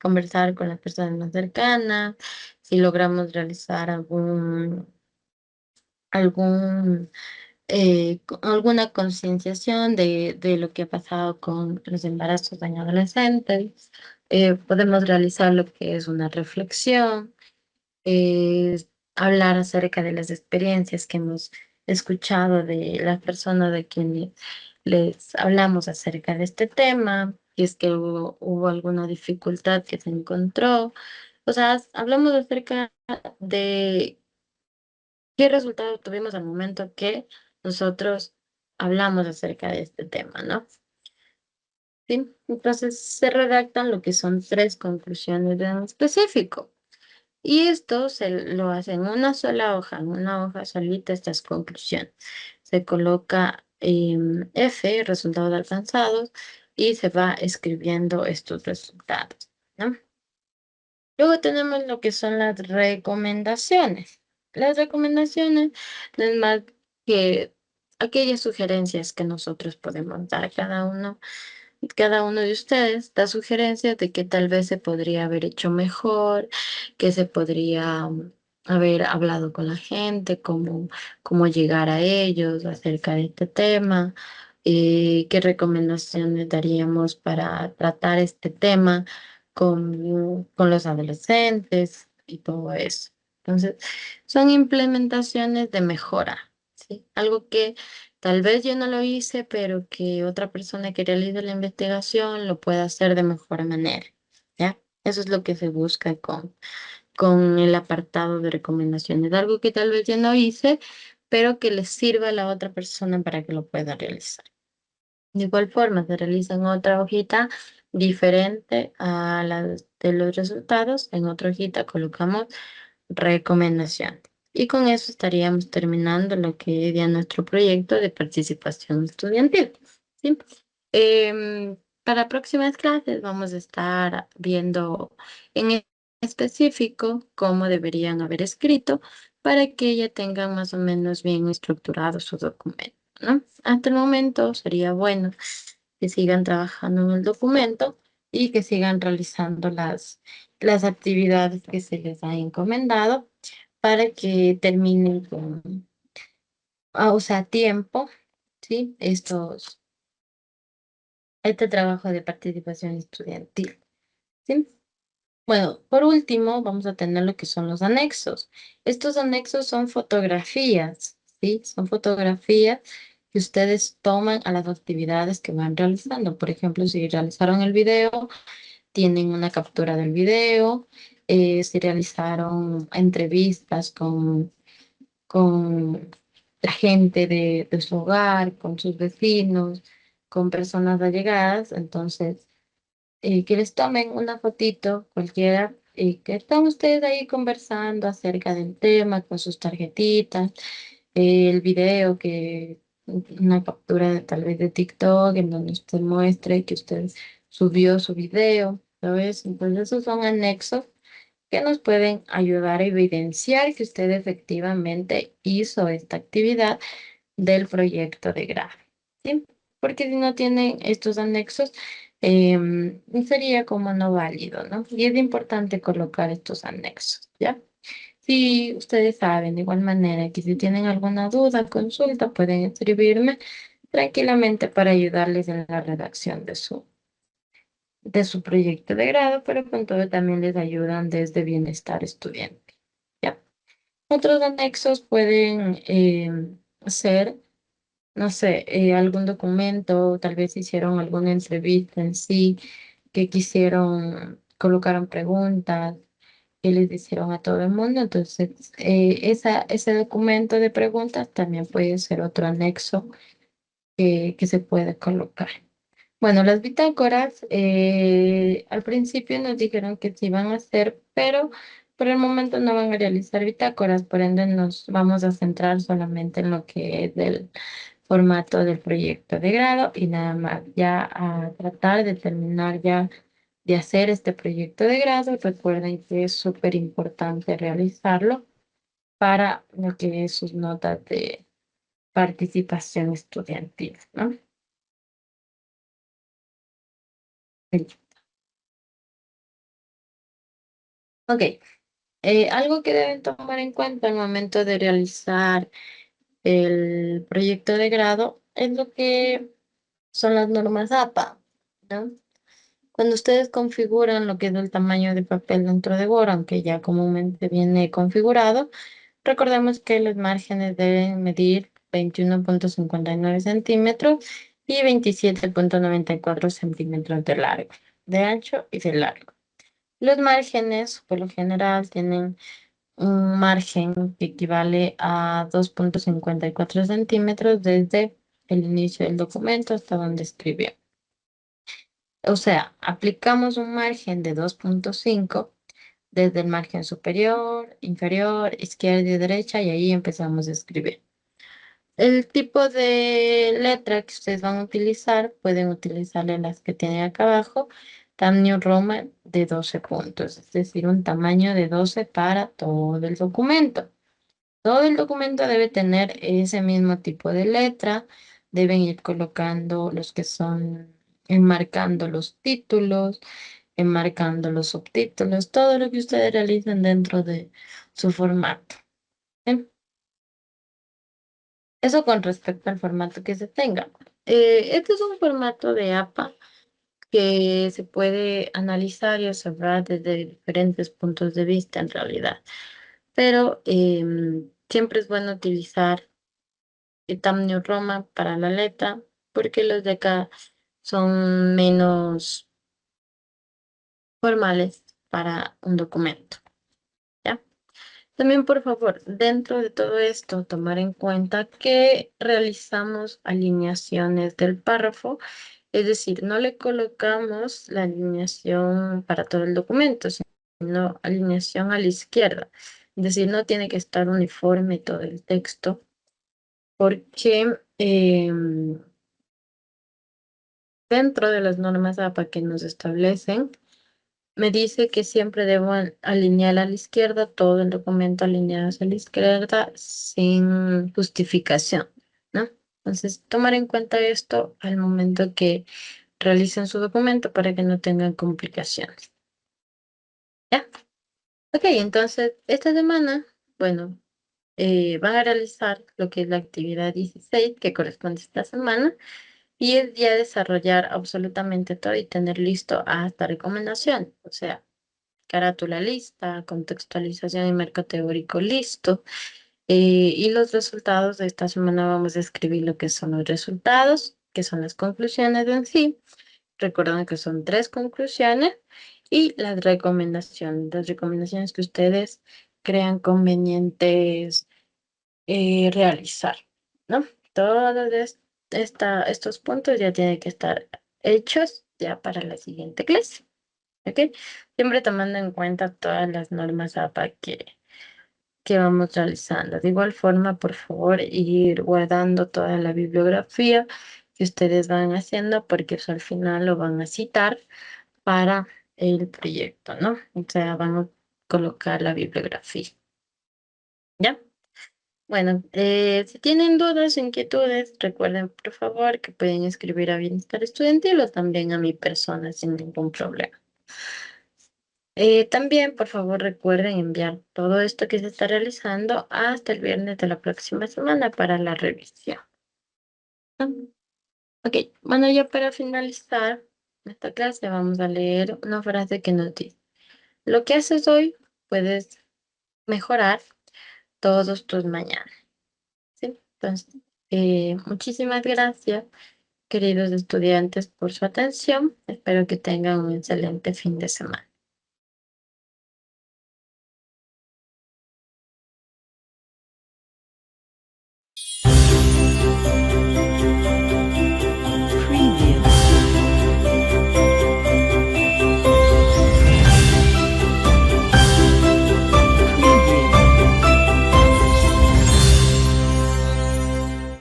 Speaker 5: conversar con las personas más cercanas, si logramos realizar algún alguna concienciación de lo que ha pasado con los embarazos en adolescentes. Podemos realizar lo que es una reflexión, hablar acerca de las experiencias que hemos escuchado de las personas de quienes les hablamos acerca de este tema, si es que hubo alguna dificultad que se encontró. O sea, hablamos acerca de ¿qué resultado tuvimos al momento que nosotros hablamos acerca de este tema, ¿no? ¿Sí? Entonces se redactan lo que son 3 conclusiones en específico. Y esto se lo hace en una sola hoja, en una hoja solita estas conclusiones. Se coloca F, resultados alcanzados, y se va escribiendo estos resultados, ¿no? Luego tenemos lo que son las recomendaciones. Las recomendaciones no es más que aquellas sugerencias que nosotros podemos dar a cada uno cada uno de ustedes da sugerencias de que tal vez se podría haber hecho mejor, que se podría haber hablado con la gente, cómo llegar a ellos acerca de este tema, qué recomendaciones daríamos para tratar este tema con los adolescentes y todo eso. Entonces, son implementaciones de mejora, ¿sí? Algo que tal vez yo no lo hice, pero que otra persona que realice la investigación lo pueda hacer de mejor manera, ¿ya? Eso es lo que se busca con el apartado de recomendaciones. Algo que tal vez yo no hice, pero que le sirva a la otra persona para que lo pueda realizar. De igual forma, se realiza en otra hojita diferente a la de los resultados. En otra hojita colocamos recomendación. Y con eso estaríamos terminando lo que es ya nuestro proyecto de participación estudiantil. ¿Sí? Para próximas clases vamos a estar viendo en específico cómo deberían haber escrito para que ya tengan más o menos bien estructurado su documento, ¿no? Hasta el momento sería bueno que sigan trabajando en el documento y que sigan realizando las actividades que se les ha encomendado para que terminen con, o sea, a tiempo, ¿sí? Este trabajo de participación estudiantil, ¿sí? Bueno, por último, vamos a tener lo que son los anexos. Estos anexos son fotografías, ¿sí? Son fotografías que ustedes toman a las actividades que van realizando. Por ejemplo, si realizaron el video, tienen una captura del video. Si realizaron entrevistas con la gente de su hogar, con sus vecinos, con personas allegadas, entonces que les tomen una fotito cualquiera y que estén ustedes ahí conversando acerca del tema con sus tarjetitas, el video que una captura tal vez de TikTok en donde usted muestre que usted subió su video, ¿sabes? Entonces esos son anexos que nos pueden ayudar a evidenciar que usted efectivamente hizo esta actividad del proyecto de grado, ¿sí? Porque si no tienen estos anexos, sería como no válido, ¿no? Y es importante colocar estos anexos, ¿ya? Si ustedes saben de igual manera que si tienen alguna duda, consulta, pueden escribirme tranquilamente para ayudarles en la redacción de su proyecto de grado, pero con todo también les ayudan desde bienestar estudiante, ¿ya? Otros anexos pueden ser, no sé, algún documento, tal vez hicieron alguna entrevista en sí, que quisieron, colocaron preguntas, que les hicieron a todo el mundo. Entonces, ese documento de preguntas también puede ser otro anexo que se puede colocar. Bueno, las bitácoras, al principio nos dijeron que sí iban a hacer, pero por el momento no van a realizar bitácoras, por ende nos vamos a centrar solamente en lo que es del formato del proyecto de grado y nada más, ya a tratar de terminar ya de hacer este proyecto de grado. Recuerden que es súper importante realizarlo para lo que es sus notas de participación estudiantil, ¿no? Ok, algo que deben tomar en cuenta al momento de realizar el proyecto de grado es lo que son las normas APA, ¿no? Cuando ustedes configuran lo que es el tamaño de papel dentro de Word, aunque ya comúnmente viene configurado, recordemos que los márgenes deben medir 21,59 centímetros y 27,94 centímetros de largo, de ancho y de largo. Los márgenes, por lo general, tienen un margen que equivale a 2,54 centímetros desde el inicio del documento hasta donde escribió. O sea, aplicamos un margen de 2,5 desde el margen superior, inferior, izquierda y derecha y ahí empezamos a escribir. El tipo de letra que ustedes van a utilizar, pueden utilizarle las que tienen acá abajo, tamaño Roman de 12 puntos, es decir, un tamaño de 12 para todo el documento. Todo el documento debe tener ese mismo tipo de letra. Deben ir colocando los que son enmarcando los títulos, enmarcando los subtítulos, todo lo que ustedes realicen dentro de su formato. ¿Bien? Eso con respecto al formato que se tenga. Este es un formato de APA que se puede analizar y observar desde diferentes puntos de vista en realidad. Pero siempre es bueno utilizar el Times New Roman para la letra, porque los de acá son menos formales para un documento. ¿Ya? También, por favor, dentro de todo esto, tomar en cuenta que realizamos alineaciones del párrafo, es decir, no le colocamos la alineación para todo el documento, sino alineación a la izquierda. Es decir, no tiene que estar uniforme todo el texto, porque dentro de las normas APA que nos establecen, me dice que siempre debo alinear a la izquierda, todo el documento alineado hacia la izquierda sin justificación, ¿no? Entonces, tomar en cuenta esto al momento que realicen su documento para que no tengan complicaciones. ¿Ya? Ok, entonces, esta semana, bueno, van a realizar lo que es la actividad 16 que corresponde a esta semana. Y es ya desarrollar absolutamente todo y tener listo hasta recomendación. O sea, carátula lista, contextualización y marco teórico listo. Y los resultados de esta semana vamos a escribir lo que son los resultados, que son las conclusiones en sí. Recuerden que son 3 conclusiones y las recomendaciones que ustedes crean convenientes realizar, ¿no? Todos estos puntos ya tienen que estar hechos ya para la siguiente clase, ¿ok? Siempre tomando en cuenta todas las normas APA que vamos realizando. De igual forma, por favor, ir guardando toda la bibliografía que ustedes van haciendo porque eso al final lo van a citar para el proyecto, ¿no? O sea, van a colocar la bibliografía. ¿Ya? Bueno, si tienen dudas o inquietudes, recuerden por favor que pueden escribir a Bienestar Estudiantil o también a mi persona sin ningún problema. También, por favor, recuerden enviar todo esto que se está realizando hasta el viernes de la próxima semana para la revisión. Ok, bueno, ya para finalizar esta clase vamos a leer una frase que nos dice: lo que haces hoy puedes mejorar todos tus mañanas. ¿Sí? Entonces, muchísimas gracias, queridos estudiantes, por su atención. Espero que tengan un excelente fin de semana.